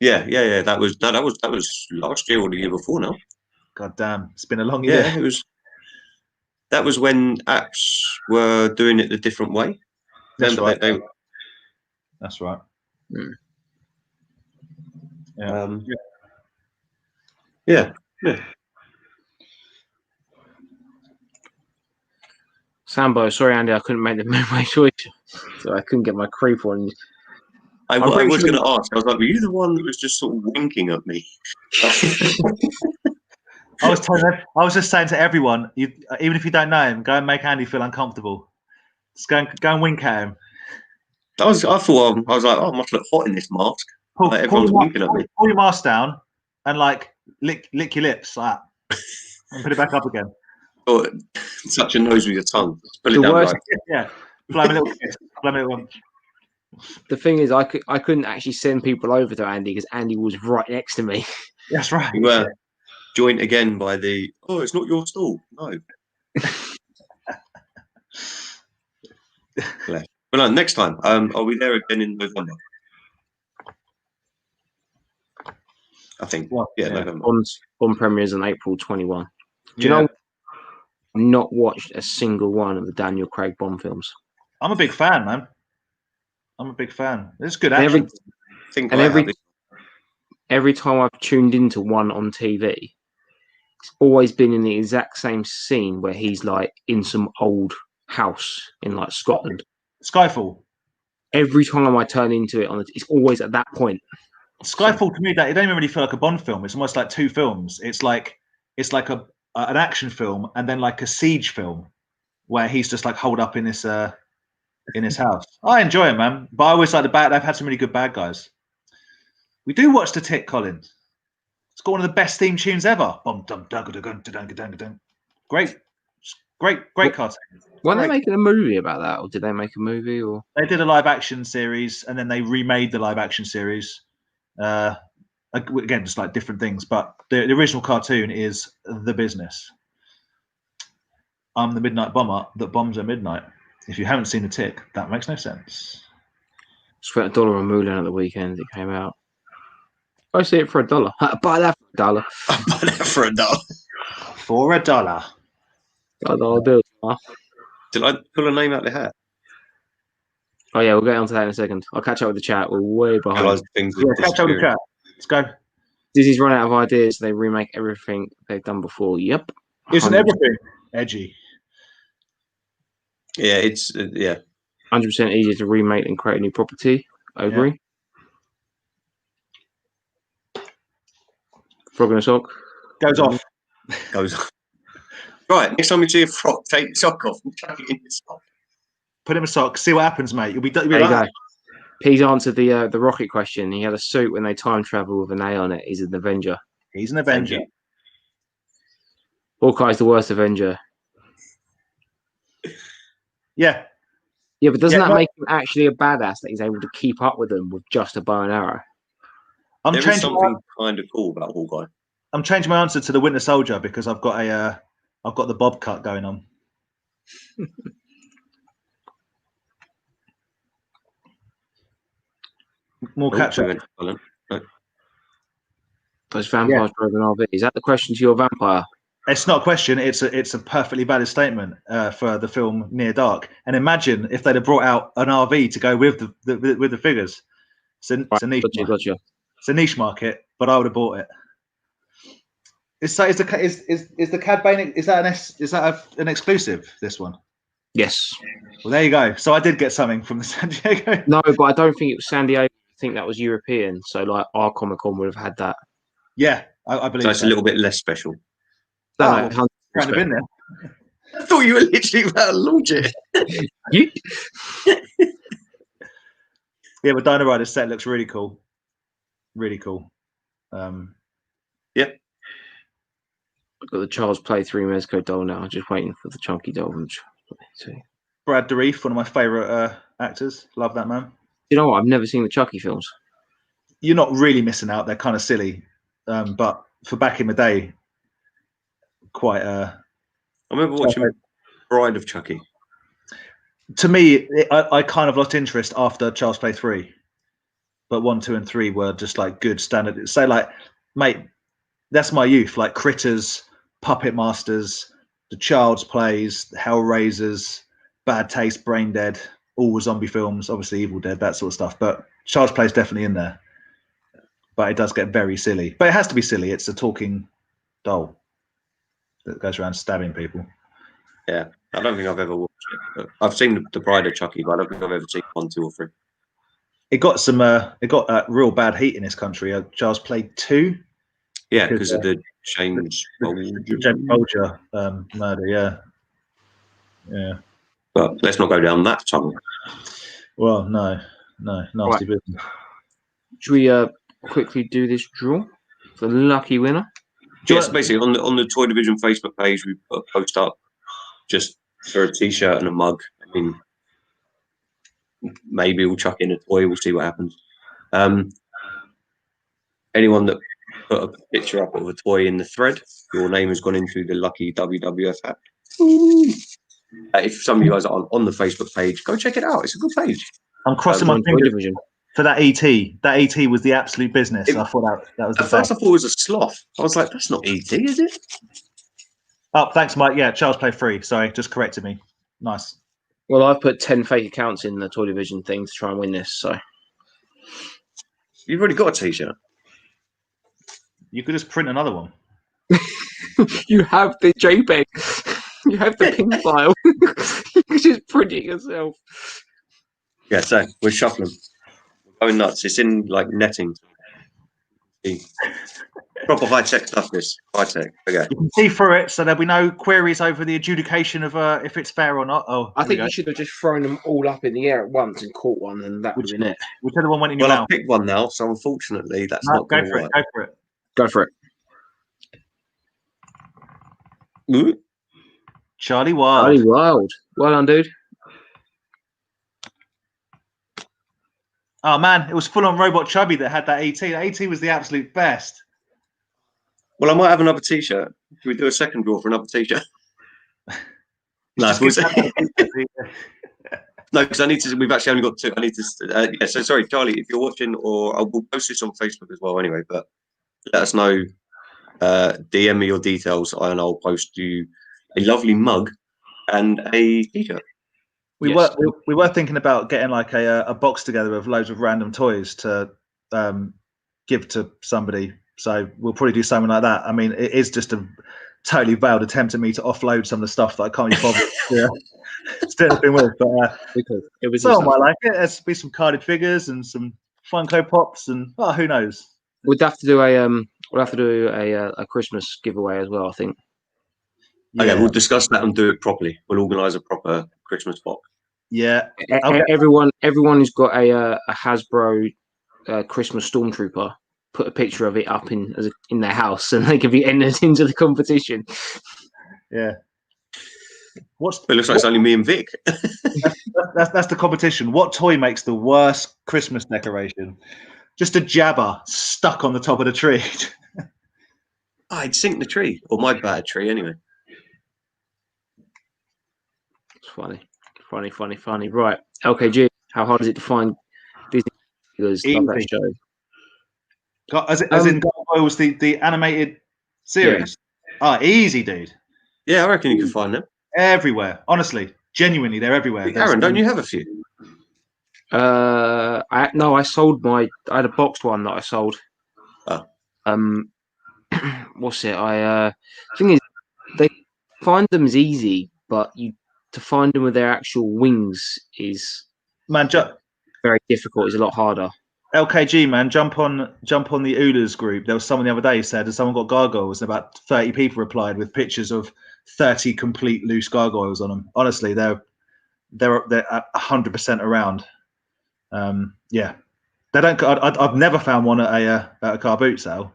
Yeah. That was last year or the year before now. God damn, it's been a long year. Yeah, it was. That was when apps were doing it a different way. That's right. That's right. Yeah. Sambo, sorry, Andy, I couldn't make my choice, so I couldn't get my creep on. I was going to ask. I was like, were you the one that was just sort of winking at me? I was just saying to everyone, even if you don't know him, go and make Andy feel uncomfortable. Just go and wink at him. I was like, oh, I must look hot in this mask. Like, everyone's winking at me. Pull your mask down and like lick your lips like that, and put it back up again. Or touch your nose with your tongue. Pull it down. worst- Like, Yeah, blow him a little kiss. Blow him a little. The thing is, I couldn't actually send people over to Andy because Andy was right next to me. That's right. you were joined again by the. Oh, it's not your stall. No. Well, no, next time. Are we there again in November? I think. Well, yeah. November. Bond premieres on April 21. Do you know? I've not watched a single one of the Daniel Craig Bond films. I'm a big fan, man. I'm a big fan. It's good action. Every time I've tuned into one on TV, it's always been in the exact same scene where he's like in some old house in like Scotland. Skyfall. Every time I turn into it, it's always at that point. Skyfall to me, it don't even really feel like a Bond film. It's almost like two films. It's like an action film and then like a siege film where he's just like holed up in his house. I enjoy it, man. But I always like they've had some really good bad guys. We do watch The Tick, Colin. It's got one of the best theme tunes ever. Great cartoon. Weren't they making a movie about that, or did they make a movie? Or they did a live action series, and then they remade the live action series. Again, just like different things, but the original cartoon is The Business. I'm the midnight bomber that bombs at midnight. If you haven't seen The Tick, that makes no sense. Spent $1 on Mulan at the weekend. It came out. I see it for $1. Buy that for $1. Buy that for $1. For $1. $1 bill. Did I pull a name out of the hat? Oh yeah, we'll get onto that in a second. I'll catch up with the chat. We're way behind. Catch up with the chat. Let's go. Disney's run out of ideas. So they remake everything they've done before. Yep. Isn't everything edgy? Yeah, it's 100% easier to remake than create a new property. I agree. Frog in a sock. Goes off. Right, next time you see a frog, take your sock off and chuck it in your sock. Put him in a sock. See what happens, mate. You'll be there. You go. He's answered the rocket question. He had a suit when they time travel with an A on it. He's an Avenger. He's an Avenger. Hawkeye's the worst Avenger. Yeah. Yeah, but doesn't that make him actually a badass that he's able to keep up with them with just a bow and arrow? There is something kind of cool about Hawkeye. I'm changing my answer to the Winter Soldier because I've got the bob cut going on. More catch up. Those vampires drove an RV. Is that the question to your vampire? It's not a question. It's a perfectly valid statement for the film Near Dark. And imagine if they'd have brought out an RV to go with the figures. It's a niche. Gotcha. It's a niche market, but I would have bought it. Is the Cad Bane? Is that an exclusive? This one. Yes. Well, there you go. So I did get something from the San Diego. No, but I don't think it was San Diego. I think that was European. So like our Comic Con would have had that. Yeah, I believe. So it's a little bit less special. Kind of been there. I thought you were literally about to launch it. Yeah, but Dino Rider set looks really cool. Really cool. Yep. I've got the Charles Play 3 Mezco doll now. I'm just waiting for the chunky doll. Brad Dourif, one of my favourite actors. Love that man. You know what? I've never seen the Chucky films. You're not really missing out. They're kind of silly. But for back in the day, quite... I remember watching Bride of Chucky. To me, I kind of lost interest after Charles Play 3. But 1, 2, and 3 were just like good standard. So like, mate, that's my youth. Like Critters, Puppet Masters, the Child's Plays, Hellraisers, Bad Taste, Brain Dead, all zombie films, obviously Evil Dead, that sort of stuff. But Child's Play is definitely in there. But it does get very silly. But it has to be silly. It's a talking doll that goes around stabbing people. Yeah, I don't think I've ever watched it. I've seen The Bride of Chucky, but I don't think I've ever seen 1, 2, or 3. It got some. It got real bad heat in this country. Charles Play 2. Yeah, because of the James Bulger murder. Yeah. But let's not go down that tunnel. Well, no, nasty business. Should we quickly do this draw for the lucky winner? Yes, basically on the Toy Division Facebook page, we put a post up just for a T-shirt and a mug. I mean, maybe we'll chuck in a toy. We'll see what happens. Anyone that put a picture up of a toy in the thread, your name has gone into the lucky WWF hat. If some of you guys are on the Facebook page, go check it out. It's a good page. I'm crossing my fingers for that ET. That ET was the absolute business. I thought that was the best. At first, I thought it was a sloth. I was like, that's not ET, is it? Oh, thanks, Mike. Yeah, Charles Play Free. Sorry, just corrected me. Nice. Well, I've put 10 fake accounts in the Toy Division thing to try and win this. So you've already got a T-shirt. You could just print another one. You have the JPEG. You have the pin file. You can just print it yourself. Yeah, so we're shuffling. We're going nuts. It's in like netting. Proper high-tech stuff, this. High-tech. Okay. You can see through it, so there'll be no queries over the adjudication of if it's fair or not. Oh, I think you should have just thrown them all up in the air at once and caught one, and that would have been it. Whichever one went in your mouth. I've picked one now, so unfortunately that's not going to work. Go for it. Go for it. Ooh. Charlie Wild. Charlie Wild. Well done, dude. Oh, man, it was full-on Robot Chubby that had that AT. The AT was the absolute best. Well, I might have another T-shirt. Can we do a second draw for another T-shirt? No, because I need to. We've actually only got two. I need to. Yeah, so sorry, Charlie, if you're watching, or I will post this on Facebook as well. Anyway, but let us know. DM me your details, and I'll post you a lovely mug and a T-shirt. We were thinking about getting like a box together of loads of random toys to give to somebody. So we'll probably do something like that. I mean, it is just a totally veiled attempt at me to offload some of the stuff that I can't be bothered still been with. But it was some I like it. There's be some carded figures and some Funko Pops, and who knows? We'd have to do a Christmas giveaway as well, I think. Yeah. Okay, we'll discuss that and do it properly. We'll organise a proper Christmas box. Yeah. Okay. Everyone who's got a Hasbro Christmas Stormtrooper, put a picture of it up in their house, and they can be entered into the competition. Yeah. It looks like it's only me and Vic. That's the competition. What toy makes the worst Christmas decoration? Just a jabber stuck on the top of the tree. I'd sink the tree, or my bad tree anyway. It's funny. Right, LKG. How hard is it to find Disney figures? Love that show. As in Gargoyles, the animated series. Yeah. Easy, dude. Yeah, I reckon you can find them everywhere. Honestly, genuinely, they're everywhere. Aaron, don't you have a few? I sold I had a boxed one that I sold. Oh. What's it? Thing is, they find them is easy, but to find them with their actual wings is very difficult. It's a lot harder. LKG, man, jump on the Oolers group. There was someone the other day said, "Has someone got gargoyles?" And about 30 people replied with pictures of 30 complete loose gargoyles on them. Honestly, they're 100% around. Yeah, they don't. I've never found one at a car boot sale,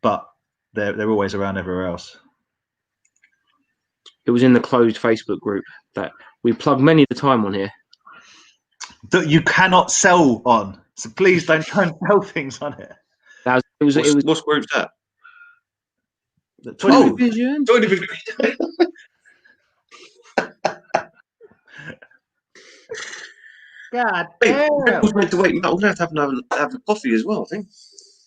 but they're always around everywhere else. It was in the closed Facebook group that we plug many of the time on here. That you cannot sell on. So please don't try and sell things on it. What group's that? Toy Division. Toy Division. God damn. We're meant to wait. We're going to have a coffee as well, I think.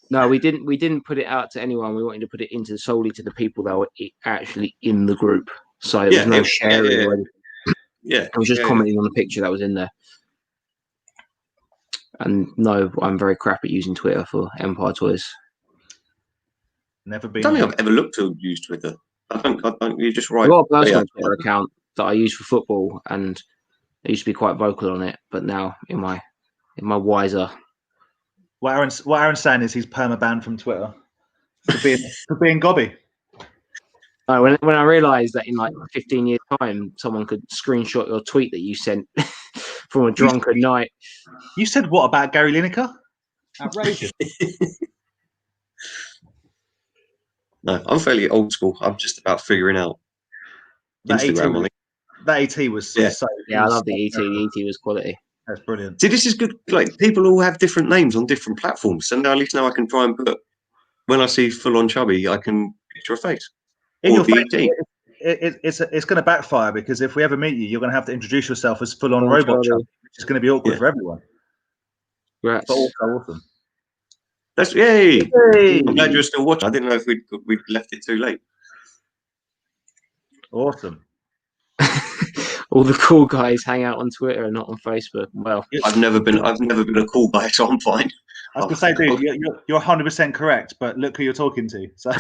No, we didn't. We didn't put it out to anyone. We wanted to put it into solely to the people that were actually in the group. So there was no sharing. Yeah, I was just commenting on the picture that was in there. And no, I'm very crap at using Twitter for Empire Toys. Never been. I don't think I've ever looked to use Twitter. I don't. You're just right. I've got a personal Twitter account that I use for football, and I used to be quite vocal on it. But now, in my wiser. What Aaron's saying is he's perma-banned from Twitter. for being gobby. When I realised that in like 15 years' time, someone could screenshot your tweet that you sent from a drunken night. You said what about Gary Lineker? Outrageous. No, I'm fairly old school. I'm just about figuring out Instagram. I think. That ET was Yeah. so. Yeah, I love the ET. The ET was quality. That's brilliant. See, this is good. Like, people all have different names on different platforms, so now at least I can try and put, when I see full on chubby, I can picture a face. In Or your face, ET. it's going to backfire, because if we ever meet you, you're going to have to introduce yourself as full on robot Charlie. chubby, which is going to be awkward for everyone. Congrats. But also awesome. That's yay! Hey! I'm glad you're still watching. I didn't know if we'd left it too late. Awesome. All the cool guys hang out on Twitter and not on Facebook. Well, I've never been a cool guy, so I'm fine. I was going to say, dude, you're 100% correct, but look who you're talking to. So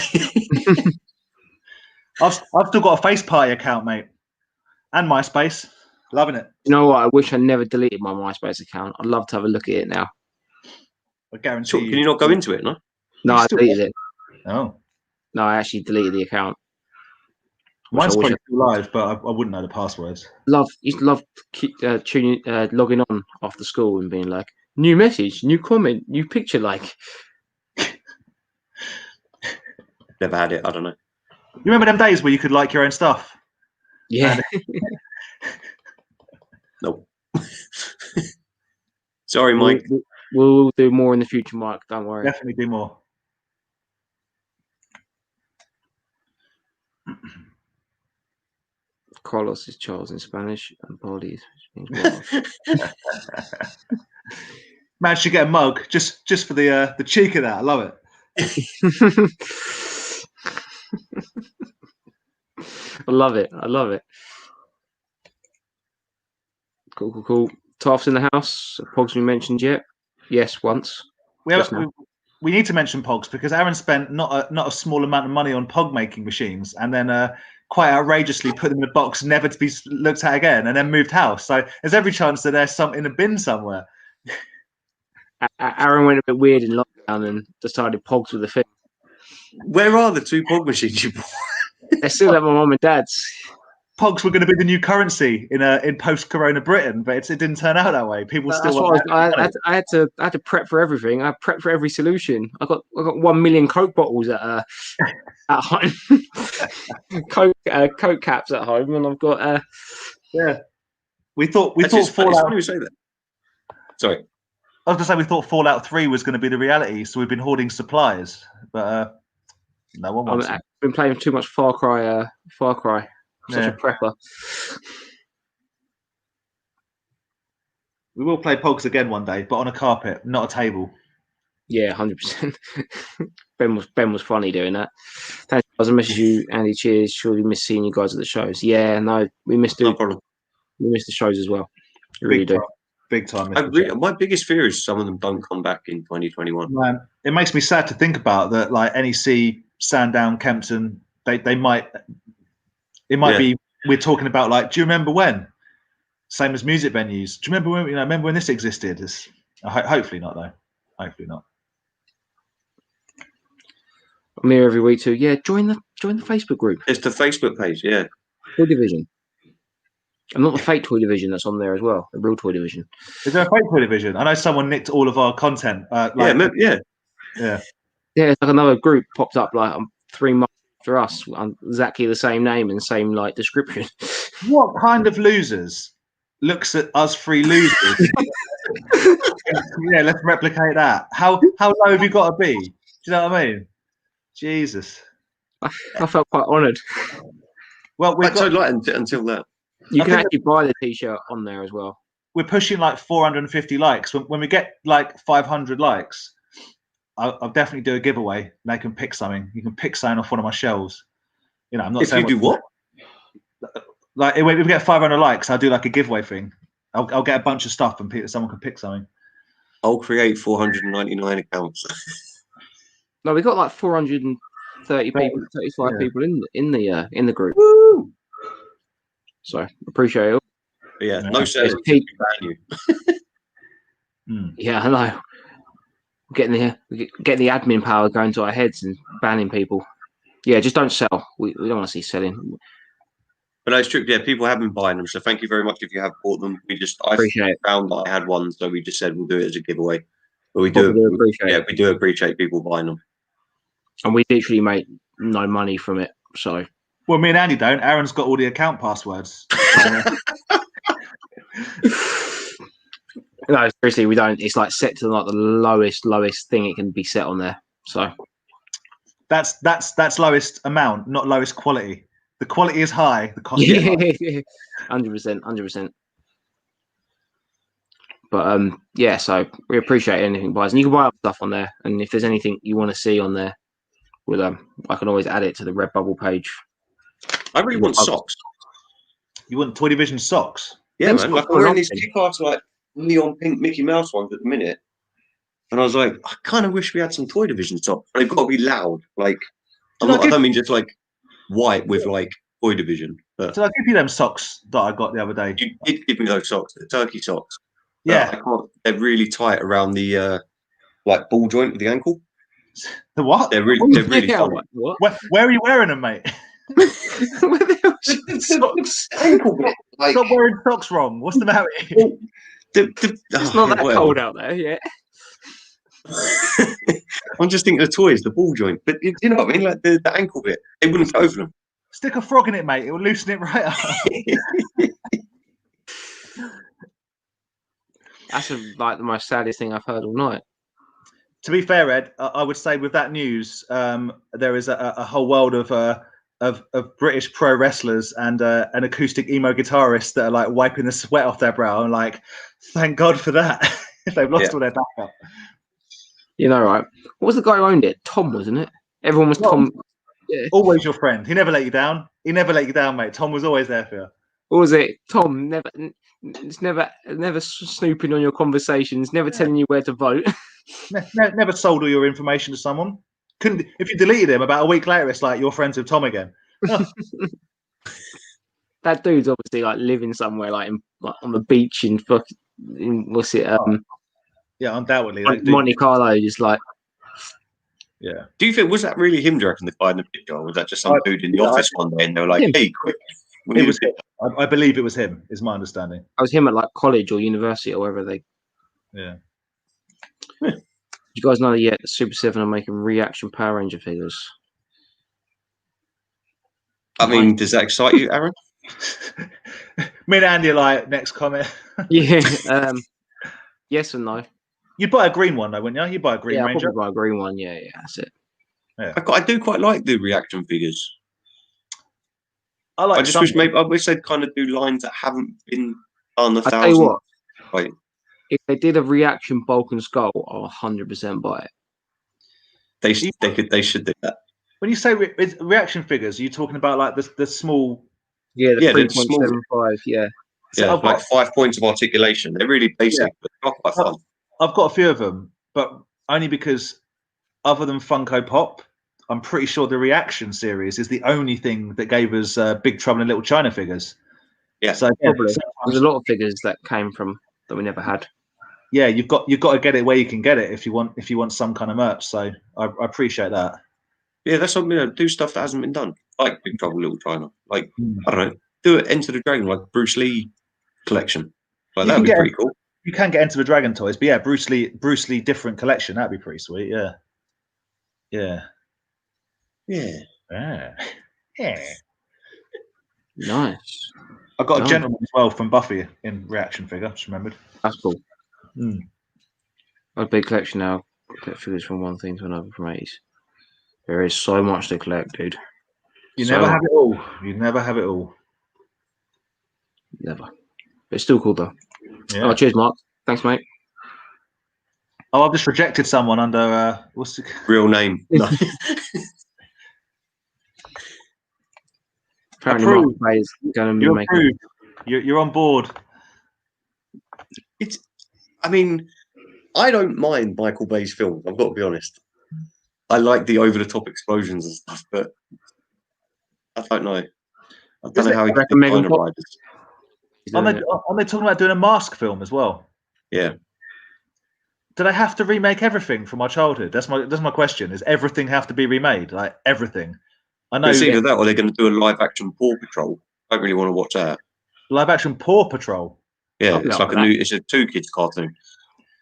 I've still got a Face Party account, mate, and MySpace. Loving it. you know what? I wish I never deleted my MySpace account. I'd love to have a look at it now. I guarantee Sure, can you not go into it, no? No, I deleted it. Oh. No, I actually deleted the account. Mine's probably still live, but I wouldn't know the passwords. Used to love logging on after school and being like, new message, new comment, new picture, like. Never had it. I don't know. You remember them days where you could like your own stuff? Yeah. No. Sorry, Mike. We'll do more in the future, Mike. Don't worry. Definitely do more. Carlos is Charles in Spanish and Polly Managed to get a mug just for the cheek of that. I love it. I love it. I love it. Cool. Taft's in the house. Pogs we mentioned yet? Yes, once. We need to mention Pogs, because Aaron spent not a small amount of money on Pog making machines, and then quite outrageously put them in a box, never to be looked at again, and then moved house. So there's every chance that there's some in a bin somewhere. Aaron went a bit weird in lockdown and decided Pogs were the thing. Where are the two Pog machines you bought? They're still at my mum and dad's. Pogs were going to be the new currency in post-Corona Britain, but it didn't turn out that way. People still. I had to prep for everything. I prepped for every solution. I got 1 million Coke bottles at home, Coke caps at home, and I've got We thought Fallout. You say that. Sorry. I was going to say we thought Fallout 3 was going to be the reality, so we've been hoarding supplies, but no one wants it. I've been playing too much Far Cry. Such a prepper. We will play Pogs again one day, but on a carpet, not a table. Yeah, 100%. Ben was funny doing that. Thanks, guys. I messaged you, Andy. Cheers. Surely miss seeing you guys at the shows. Yeah, no, we missed it. No problem. We missed the shows as well. We really do. Big time. My biggest fear is some of them don't come back in 2021. Man, it makes me sad to think about that. Like NEC, Sandown, Kempton, they might. It might be. We're talking about like. Do you remember when? Same as music venues. Do you remember when? Remember when this existed? Hopefully not though. Hopefully not. I'm here every week too. Yeah, join the Facebook group. It's the Facebook page. Yeah. Toy Division. And not the fake Toy Division that's on there as well. The real Toy Division. Is there a fake Toy Division? I know someone nicked all of our content. Yeah. It's like another group popped up like 3 months after us, exactly the same name and same like description. What kind of losers looks at us 3 losers? Yeah, let's replicate that. How low have you got to be? Do you know what I mean? Jesus. I felt quite honoured. Well, until that. You can actually buy the T-shirt on there as well. We're pushing like 450 likes. When we get like 500 likes, I'll definitely do a giveaway. And they can pick something. You can pick something off one of my shelves. I'm not saying. If you do what? Like if we get 500 likes, I'll do like a giveaway thing. I'll get a bunch of stuff and someone can pick something. I'll create 499 accounts. No, we got like 430 people, 35 people in the group. Woo! So appreciate it. But yeah, no sales. Yeah, I know. getting the admin power going to our heads and banning people. Yeah, just don't sell. We don't want to see selling. But no, it's true. Yeah, people have been buying them. So thank you very much if you have bought them. I found that I had one, so we just said we'll do it as a giveaway. But we do appreciate people buying them. And we literally make no money from it. So well, me and Andy don't. Aaron's got all the account passwords. No, seriously, we don't. It's like set to like the lowest thing it can be set on there. So that's lowest amount, not lowest quality. The quality is high. The cost is high. 100%. But yeah, so we appreciate anything buys, and you can buy stuff on there. And if there's anything you want to see on there, with I can always add it to the Redbubble page. I really want socks. You want Toy Division socks? Yeah, man. Like I'm wearing these kick-ass like neon pink Mickey Mouse ones at the minute, and I was like, I kind of wish we had some Toy Division socks. They've got to be loud. Like I don't mean just like white with like Toy Division. But did I give you them socks that I got the other day? You did give me those socks, the turkey socks. Yeah, they're really tight around the like ball joint of the ankle. The what? They're really tight. Where are you wearing them, mate? Socks. Ankle bit. Like, stop wearing socks wrong. What's the matter? It's not that cold out there yet. I'm just thinking of toys, the ball joint. But you know what I mean? Like the ankle bit. They wouldn't fit over them. Stick a frog in it, mate. It will loosen it right up. That's like the most saddest thing I've heard all night. To be fair, Ed, I would say with that news, there is a whole world of British pro wrestlers and an acoustic emo guitarist that are like wiping the sweat off their brow and like, thank God for that. If they've lost all their backup. You know, right? What was the guy who owned it? Tom, wasn't it? Everyone was Tom. Yeah. Always your friend. He never let you down. He never let you down, mate. Tom was always there for you. What was it? Tom never snooping on your conversations, never telling you where to vote. Never sold all your information to someone. Couldn't if you deleted him about a week later, it's like you're friends with Tom again. That dude's obviously like living somewhere like on the beach in what's it? Yeah, undoubtedly. Monte Carlo, just like. Yeah. Do you think was that really him, do you reckon, the guy in the picture, or was that just some dude in the office one day and they were like, "Hey, quick"? It was him. I believe it was him. Is my understanding. I was him at like college or university or wherever they. Yeah. You guys know that yet? The Super 7 are making reaction Power Ranger figures. I mean, does that excite you, Aaron? Me and Andy are like, next comment. Yeah. Yes and no. You'd buy a green one, though, wouldn't you? You'd buy a green Ranger. I'd buy a green one. Yeah, that's it. Yeah. I do quite like the reaction figures. I just wish they'd kind of do lines that haven't been done 1,000. I'll tell you what. Right. If they did a reaction Bulk and Skull, I'll 100% buy it. They should do that. When you say reaction figures, are you talking about like the small? Yeah, the 3.75. Yeah. So yeah, like 5 points of articulation. They're really basic, but they're quite fun. I've got a few of them, but only because other than Funko Pop, I'm pretty sure the Reaction series is the only thing that gave us Big Trouble in Little China figures. Yeah, so probably there's a lot of figures that came from that we never had. Yeah, you've got to get it where you can get it if you want some kind of merch. So I appreciate that. Yeah, that's something. Do stuff that hasn't been done, like Big Trouble in Little China. Like I don't know, do it Enter the Dragon, like Bruce Lee collection. Like that'd be pretty cool. You can get Enter the Dragon toys, but yeah, Bruce Lee different collection. That'd be pretty sweet. Yeah. Yeah. Yeah. Yeah. Nice. I got a gentleman as well from Buffy in reaction figure. Just remembered. That's cool. A big collection now. Collect figures from one thing to another from 80s. There is so much to collect, dude. You never have it all. You never have it all. Never. But it's still cool though. Yeah. Oh, cheers, Mark. Thanks, mate. Oh, I've just rejected someone under what's the real name? No. Apparently, Mark Bay is going to be making. You're on board. I mean, I don't mind Michael Bay's films. I've got to be honest. I like the over-the-top explosions and stuff, but I don't know. I don't know how he can find riders. Aren't they talking about doing a Mask film as well? Yeah. do they have to remake everything from my childhood? That's my question. Is everything have to be remade? Like everything? I know It's either that or they're going to do a live action Paw Patrol. I don't really want to watch that. live action Paw Patrol. Yeah, it's like it's a 2 kids cartoon.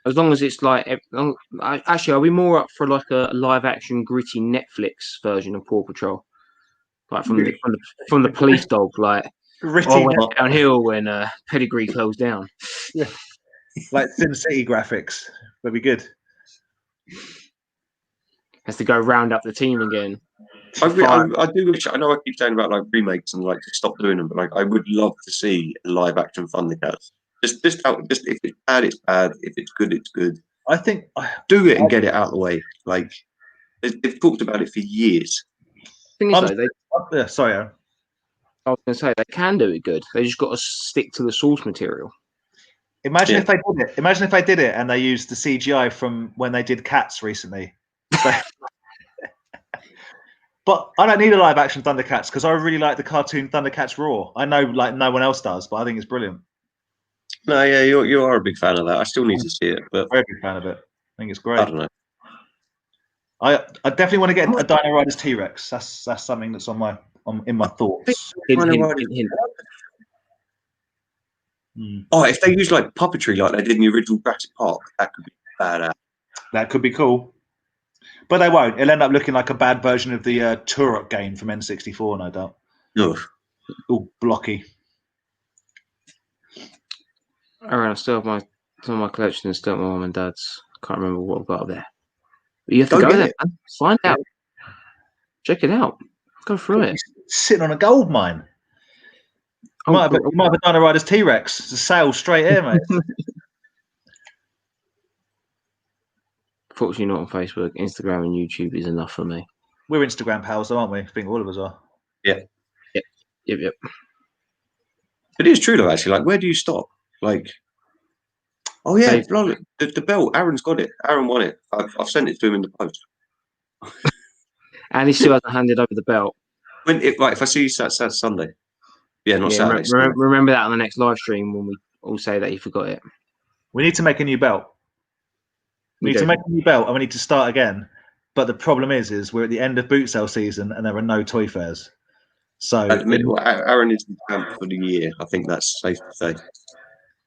As long as it's like, actually, I'll be more up for like a live action gritty Netflix version of Paw Patrol, like from the police dog, like went downhill when Pedigree closed down. Yeah, like Sim City graphics. That'd be good. Has to go round up the team again. I do wish. I know I keep saying about like remakes and like to stop doing them, but like I would love to see a live action Thundercats. Just if it's bad, it's bad. If it's good, it's good. I think do it and get it out of the way. Like they've talked about it for years. Thing is, sorry, Aaron. I was going to say they can do it good. They just got to stick to the source material. Imagine if they did it. Imagine if they did it and they used the CGI from when they did Cats recently. But I don't need a live action Thundercats because I really like the cartoon Thundercats Raw. I know like no one else does, but I think it's brilliant. No, yeah, you are a big fan of that. I still need to see it, but very big fan of it. I think it's great. I don't know. I definitely want to get a Dino Riders T-Rex. That's something that's in my thoughts. Oh, if they use like puppetry like they did in the original Jurassic Park, that could be badass. That could be cool. But they won't. It'll end up looking like a bad version of the Turok game from N64, no doubt. No. All blocky. I still have some of my collection is still at my mum and dad's. Can't remember what I've got up there. But you have to go there, man. Find out. Check it out. Go through it. Sitting on a gold mine. You might have a Dino Riders T-Rex. It's a sale straight here, mate. Fortunately, not on Facebook. Instagram and YouTube is enough for me. We're Instagram pals, aren't we? I think all of us are. Yeah. Yep. It is true, though, actually. Like, where do you stop? Like, oh, yeah, the belt. Aaron's got it. Aaron won it. I've sent it to him in the post. And he still hasn't handed over the belt. If I see you Sunday. Yeah, not Saturday. Remember that on the next live stream when we all say that you forgot it. We need to make a new belt. We need to make a new belt and we need to start again. But the problem is we're at the end of boot sale season and there are no toy fairs. So Aaron is in camp for the year. I think that's safe to say.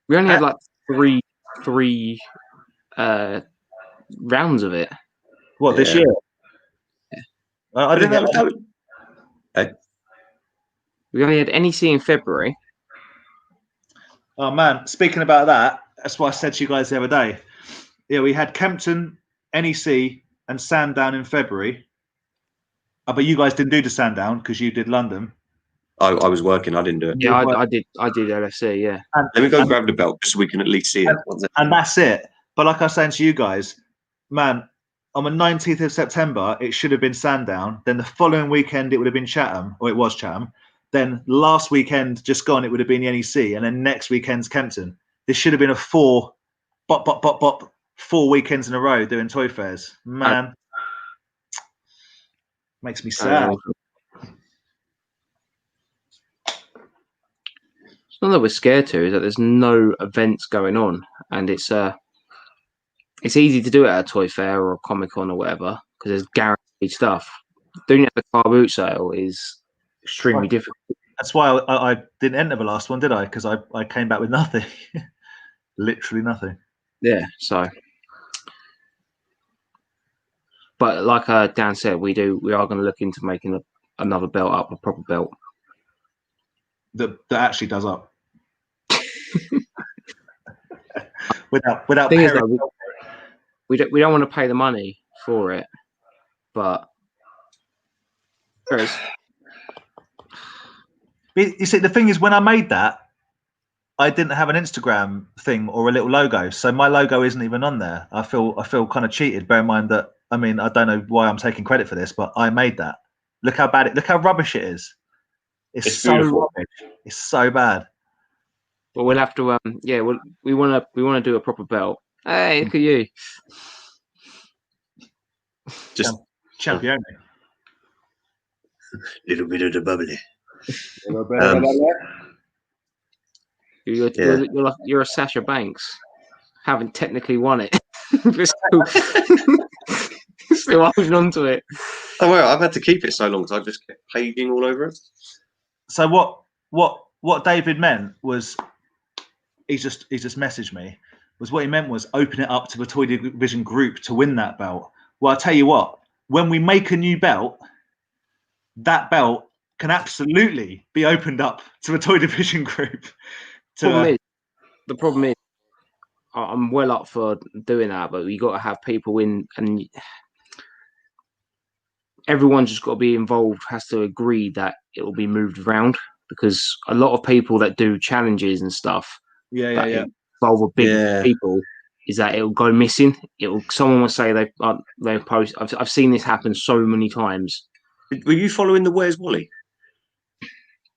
We only had like three rounds of it. What, this year? Yeah. I didn't know. We only had NEC in February. Oh man, speaking about that, that's what I said to you guys the other day. Yeah, we had Kempton, NEC, and Sandown in February. But you guys didn't do the Sandown because you did London. I was working. I didn't do it. Yeah, I did LFC. Yeah. Let me go grab the belt just so we can at least see it. And that's it. But like I was saying to you guys, man, on the 19th of September, it should have been Sandown. Then the following weekend, it would have been Chatham, or it was Chatham. Then last weekend, just gone, it would have been the NEC. And then next weekend's Kempton. This should have been a 4 weekends in a row doing toy fairs. Man, makes me sad. It's not that we're scared to, is that there's no events going on. And it's easy to do it at a toy fair or a Comic-Con or whatever because there's guaranteed stuff. Doing it at the car boot sale is extremely difficult. That's why I didn't enter the last one, did I? Because I came back with nothing. Literally nothing. Yeah, so. But like Dan said, we are going to look into making another belt up, a proper belt. That actually does up. without thing is, though, we don't want to pay the money for it, but you see, the thing is, when I made that, I didn't have an Instagram thing or a little logo, so my logo isn't even on there. I feel kind of cheated. Bear in mind that I don't know why I'm taking credit for this, but I made that. Look how bad look how rubbish it is. It's so rubbish. It's so bad. But we'll have to we want to do a proper belt. Hey, look at you. Just champion. Little bit of the bubbly. You're a Sasha Banks. Haven't technically won it. But still holding on to it. Oh well, I've had to keep it so long because I just kept plaguing all over it. So what David meant was he's just messaged me. Was what he meant was open it up to the Toy Division group to win that belt. Well, I'll tell you what, when we make a new belt, that belt can absolutely be opened up to a Toy Division group. The problem is, I'm well up for doing that, but you got to have people in, and everyone's just got to be involved, has to agree that it will be moved around, because a lot of people that do challenges and stuff involve a big people, is that it'll go missing. Someone will say they post. I've seen this happen so many times. Were you following the Where's Wally?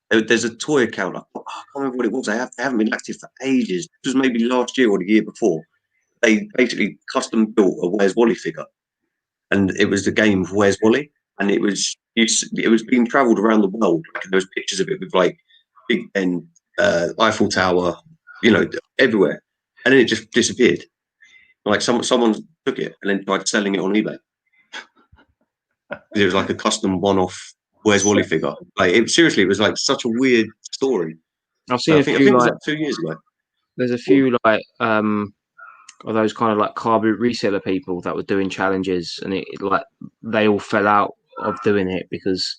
There's a toy account. I can't remember what it was. They haven't been active for ages. It was maybe last year or the year before. They basically custom built a Where's Wally figure, and it was the game of Where's Wally, and it was being travelled around the world. Like, there was pictures of it with like Big Ben, Eiffel Tower, everywhere, and then it just disappeared. Like someone took it and then tried selling it on eBay. It was like a custom one-off Where's Wally figure. Like it was like such a weird story. I've seen I think it was like 2 years ago. There's a few like of those kind of like car boot reseller people that were doing challenges, and it like they all fell out of doing it because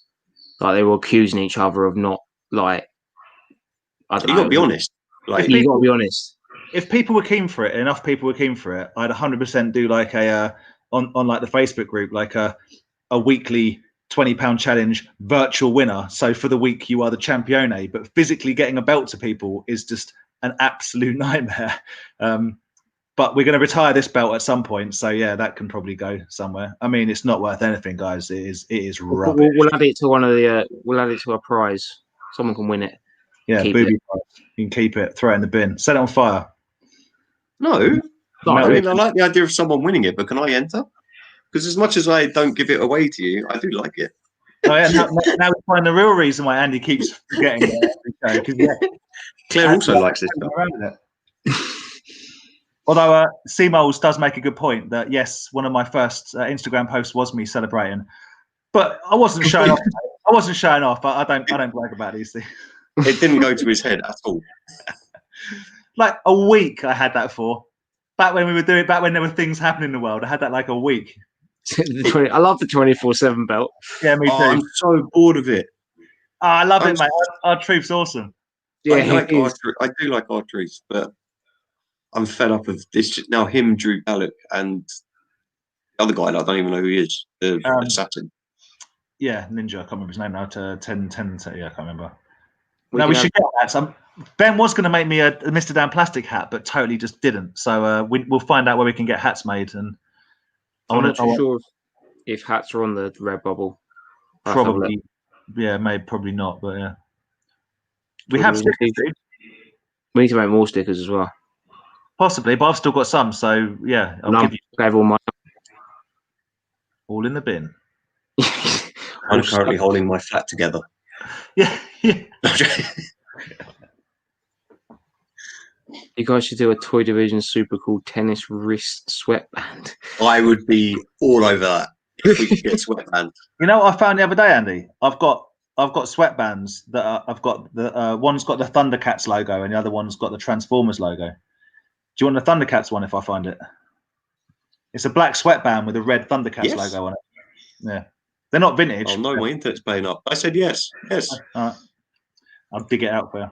like they were accusing each other of not like. I don't know. You got to be honest. Like you got to be honest. If people were keen for it, enough people were keen for it, I'd 100% do like a on like the Facebook group, like a weekly £20 challenge virtual winner. So for the week you are the champione, but physically getting a belt to people is just an absolute nightmare. But we're going to retire this belt at some point, so yeah, that can probably go somewhere. I mean, it's not worth anything, guys. It is rubbish. We'll add it to one of the. We'll add it to a prize. Someone can win it. Yeah, booby prize. You can keep it. Throw it in the bin. Set it on fire. No. I mean, I like the idea of someone winning it, but can I enter? Because as much as I don't give it away to you, I do like it. Oh yeah, now we find the real reason why Andy keeps forgetting it. Because Claire also likes this stuff. Although C-Moles does make a good point that yes, one of my first Instagram posts was me celebrating, but I wasn't showing off. I wasn't showing off. But I don't brag about these things. It didn't go to his head at all. Like a week, I had that for. Back when there were things happening in the world, I had that like a week. I love the 24/7 belt. Yeah, me too. I'm so bored of it. Oh, I love it, mate. Our Truth's awesome. Yeah, I do like our Truth, but I'm fed up of this now. Him, Drew Gallup, and the other guy. I don't even know who he is. The assassin. Yeah, Ninja. I can't remember his name now. 10. Yeah, I can't remember. We should get that. Ben was going to make me a Mr. Dan Plastic hat, but totally just didn't. So we'll find out where we can get hats made. And I'm not too sure if hats are on the Redbubble. Probably, yeah, maybe probably not, but yeah. We have stickers, dude. We need to make more stickers as well. Possibly, but I've still got some. So yeah, I'll give you all in the bin. I'm currently holding my flat together. Yeah. You guys should do a Toy Division super cool tennis wrist sweatband. I would be all over that if we could get sweatband. You know what I found the other day, Andy? I've got sweatbands that I've got the one's got the Thundercats logo and the other one's got the Transformers logo. Do you want the Thundercats one if I find it? It's a black sweatband with a red Thundercats logo on it. Yeah. They're not vintage. Oh no, my internet's paying up. I said yes. Yes. All right. I'll dig it out for you.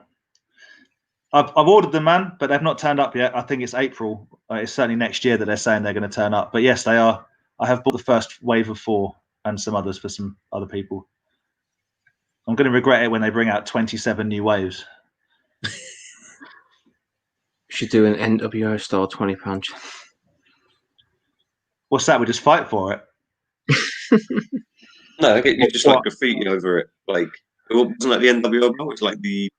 I've ordered them, man, but they've not turned up yet. I think it's April. It's certainly next year that they're saying they're going to turn up. But yes, they are. I have bought the first wave of 4 and some others for some other people. I'm going to regret it when they bring out 27 new waves. Should do an NWO style £20. What's that? We just fight for it. No, you just like graffiti over it. Like it wasn't like the NWO belt. It's like the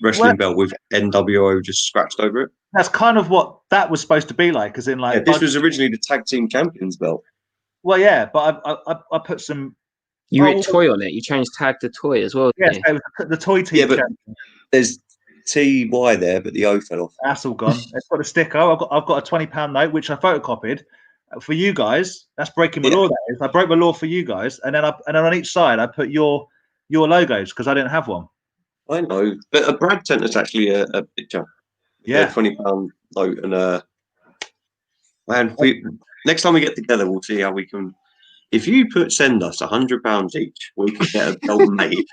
wrestling belt with NWO just scratched over it. That's kind of what that was supposed to be like. As in, like this was originally the tag team champions belt. Well, yeah, but I put some. You hit toy on it. You changed tag to toy as well. Yes, the toy team. Yeah, but there's TY there, but the O fell off. That's all gone. It's got a sticker. I've got a £20 note which I photocopied for you guys. That's breaking the law. That is. I broke the law for you guys, and then on each side I put your logos because I didn't have one. I know, but Brad sent us actually a picture. Yeah, £20 note, and man, next time we get together, we'll see how we can. If you send us £100 each, we can get a belt made.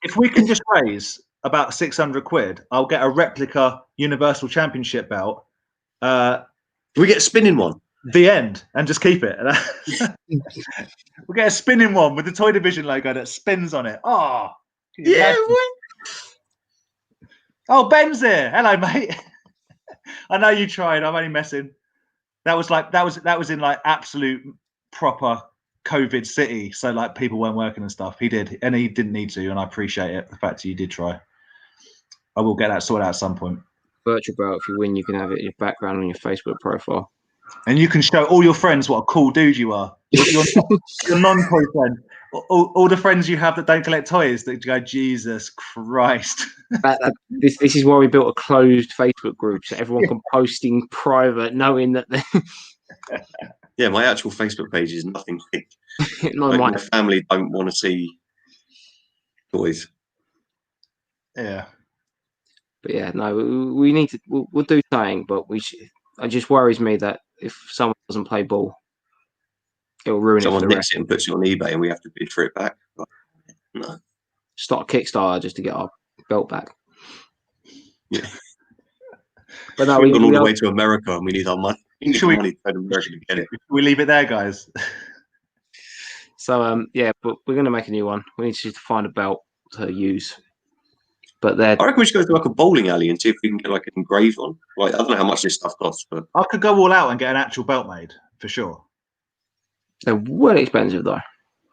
If we can just raise about 600 quid, I'll get a replica Universal Championship belt. We get a spinning one. The end, and just keep it. We'll get a spinning one with the Toy Division logo that spins on it. Oh, yeah. Oh, Ben's here. Hello, mate. I know you tried. I'm only messing. That was in like absolute proper COVID city, so like people weren't working and stuff. He did, and he didn't need to, and I appreciate it. The fact that you did try. I will get that sorted out at some point. Virtual belt. If you win, you can have it in your background on your Facebook profile, and you can show all your friends what a cool dude you are. Your non-toy friend, all the friends you have that don't collect toys, that go, Jesus Christ. This is why we built a closed Facebook group so everyone can post in private, knowing that. Yeah, my actual Facebook page is nothing big. My family don't want to see toys. Yeah. But yeah, no, we need to. We'll do something, but it just worries me that if someone doesn't play ball, it will ruin someone it. Someone nicks it and puts it on eBay, and we have to bid for it back. No. Start a Kickstarter just to get our belt back. Yeah. But no, we've gone all the way to America, and we need our money. Money to America to get it. We leave it there, guys. So yeah, but we're gonna make a new one. We need to find a belt to use. But I reckon we should go to like a bowling alley and see if we can get like an engraved one. Like, I don't know how much this stuff costs, but I could go all out and get an actual belt made for sure. They're well expensive though.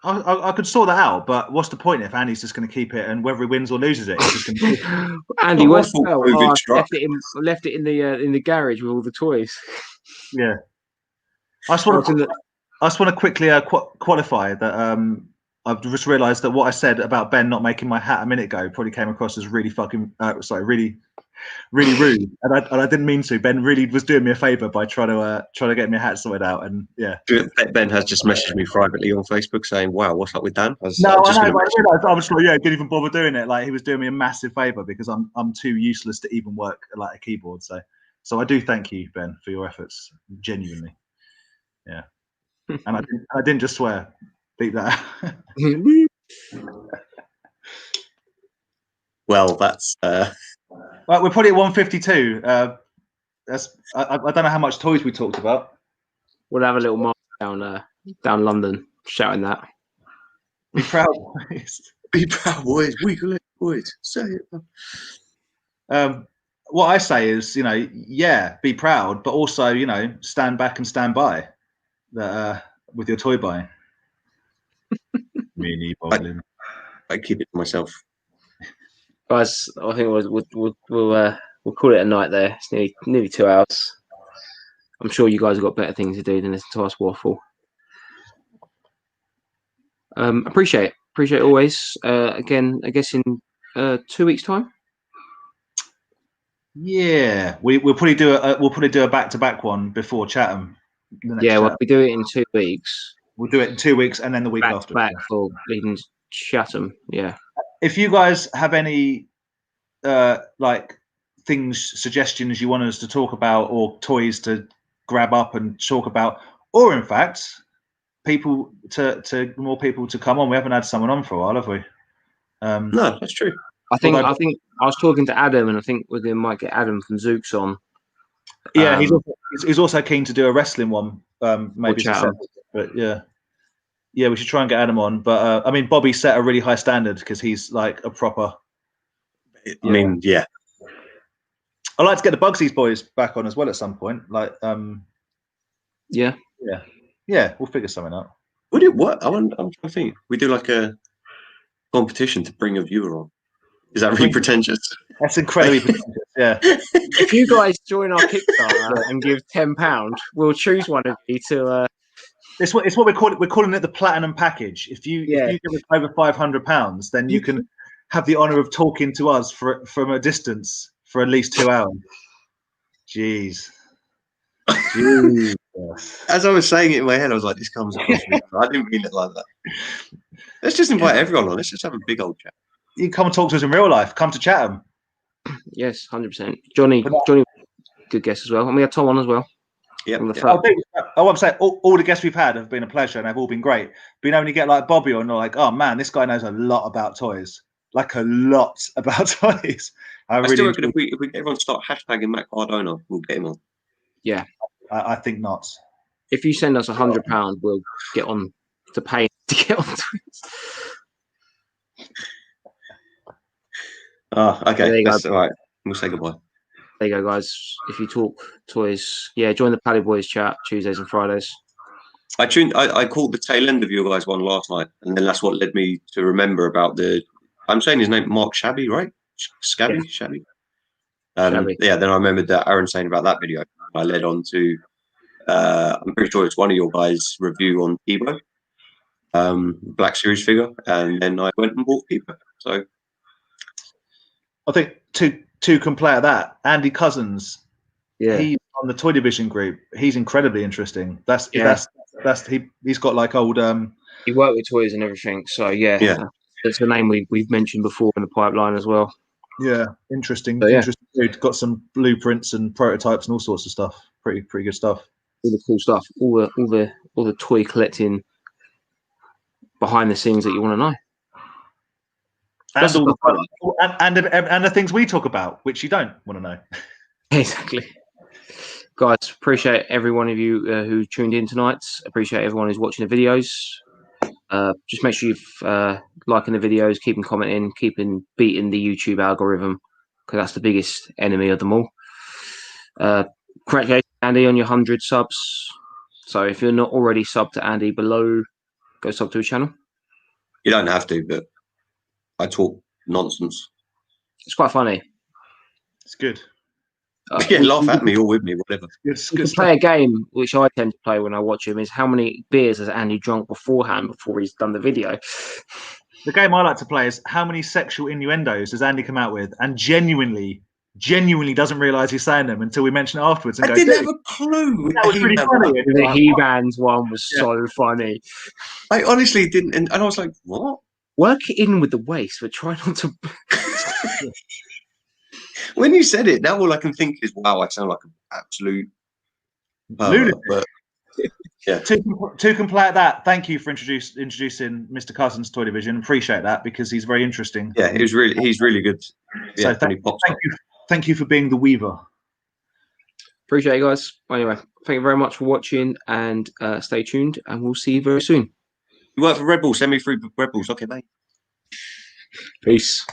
I could sort that out, but what's the point if Andy's just going to keep it, and whether he wins or loses it, he's just going to keep it. Andy, where's the belt? Left it in the garage with all the toys. Yeah, I just want to quickly qualify that. I've just realised that what I said about Ben not making my hat a minute ago probably came across as really really rude, and I didn't mean to. Ben really was doing me a favour by trying to get me a hat sorted out, and yeah. Ben has just messaged me privately on Facebook saying, "Wow, what's up with Dan?" I know. I realised I was like, yeah, didn't even bother doing it. Like, he was doing me a massive favour because I'm too useless to even work like a keyboard. So I do thank you, Ben, for your efforts, genuinely. Yeah, and I didn't just swear. Beat that. Well, that's. Right, we're probably at 152. That's I don't know how much toys we talked about. We'll have a little march down London shouting that. Be proud, boys. Be proud, boys. We collect boys. Say it. What I say is, yeah, be proud, but also, stand back and stand by with your toy buying. Mini bowling. I keep it to myself. Guys, I think we'll call it a night there. It's nearly 2 hours. I'm sure you guys have got better things to do than listen to us waffle. Appreciate it always. Again, I guess in 2 weeks' time. Yeah, we'll probably do a back-to-back one before Chatham. Yeah, well, we do it in 2 weeks. We'll do it in 2 weeks and then the week after. Back for leading Chatham. Yeah. If you guys have any suggestions you want us to talk about, or toys to grab up and talk about, or in fact, more people to come on. We haven't had someone on for a while, have we? No, that's true. I think I was talking to Adam, and I think we might get Adam from Zooks on. Yeah, he's also keen to do a wrestling one. Maybe, but yeah, we should try and get Adam on. But I mean, Bobby set a really high standard because he's like a proper. I mean, yeah. I'd like to get the Bugsies boys back on as well at some point. Like, yeah, we'll figure something out. Would it work? I'm trying to think. We do like a competition to bring a viewer on. Is that really pretentious? That's incredibly pretentious. Yeah. If you guys join our Kickstarter and give £10, we'll choose one of you to. It's what we call it. We're calling it the platinum package. If you give us over £500, then you can have the honour of talking to us from a distance for at least 2 hours. Jeez. Jesus. As I was saying it in my head, I was like, this comes across me. I didn't mean it like that. Let's just invite everyone on. Let's just have a big old chat. You come and talk to us in real life. Come to Chatham. Yes, 100%. Johnny, good guest as well. And we had Tom on as well. Yeah. I want to say all the guests we've had have been a pleasure and they've all been great. But you know, when you get like Bobby on, you're like, oh man, this guy knows a lot about toys. Like a lot about toys. I still reckon if we get everyone to start hashtagging Matt Cardona, we'll get him on. Yeah. I think not. If you send us £100, we'll get on to pay to get on to it. Oh, okay. That's all right. We'll say goodbye. There you go, guys. If you talk toys, join the Paddy Boys chat Tuesdays and Fridays. I caught the tail end of your guys' one last night, and then that's what led me to remember about I'm saying his name, Mark Shabby, right? Shabby. Shabby. Yeah, then I remembered that Aaron saying about that video. I led on to, I'm pretty sure it's one of your guys' review on Kibo, Black Series figure, and then I went and bought Kibo. So I think two can play at that. Andy Cousins, he's on the Toy Division group. He's incredibly interesting. He's got like old. He worked with toys and everything. So that's the name we've mentioned before in the pipeline as well. Yeah, interesting. So, interesting dude. Got some blueprints and prototypes and all sorts of stuff. Pretty good stuff. All the cool stuff. All the toy collecting behind the scenes that you want to know. And the things we talk about, which you don't want to know. Exactly. Guys, appreciate every one of you who tuned in tonight. Appreciate everyone who's watching the videos. Just make sure you're liking the videos, keeping commenting, keeping beating the YouTube algorithm, because that's the biggest enemy of them all. Congratulations, Andy, on your 100 subs. So if you're not already subbed to Andy below, go sub to his channel. You don't have to, but I talk nonsense. It's quite funny. It's good. Laugh at me or with me, whatever. Play a game which I tend to play when I watch him is how many beers has Andy drunk beforehand before he's done the video. The game I like to play is how many sexual innuendos does Andy come out with and genuinely doesn't realise he's saying them until we mention it afterwards. And I didn't have a clue. That was really funny. The He-Man's one was so funny. I honestly didn't, and I was like, what? Work it in with the waist, but try not to... When you said it, now all I can think is, wow, I sound like an absolute lunatic. But yeah, two can play at that. Thank you for introducing Mr. Cousins Toy Division. Appreciate that because he's very interesting. Yeah, he's really good. So thank you for being the weaver. Appreciate it, guys. Anyway, thank you very much for watching and stay tuned, and we'll see you very soon. You work for Red Bull. Send me through Red Bulls. Okay, mate. Peace.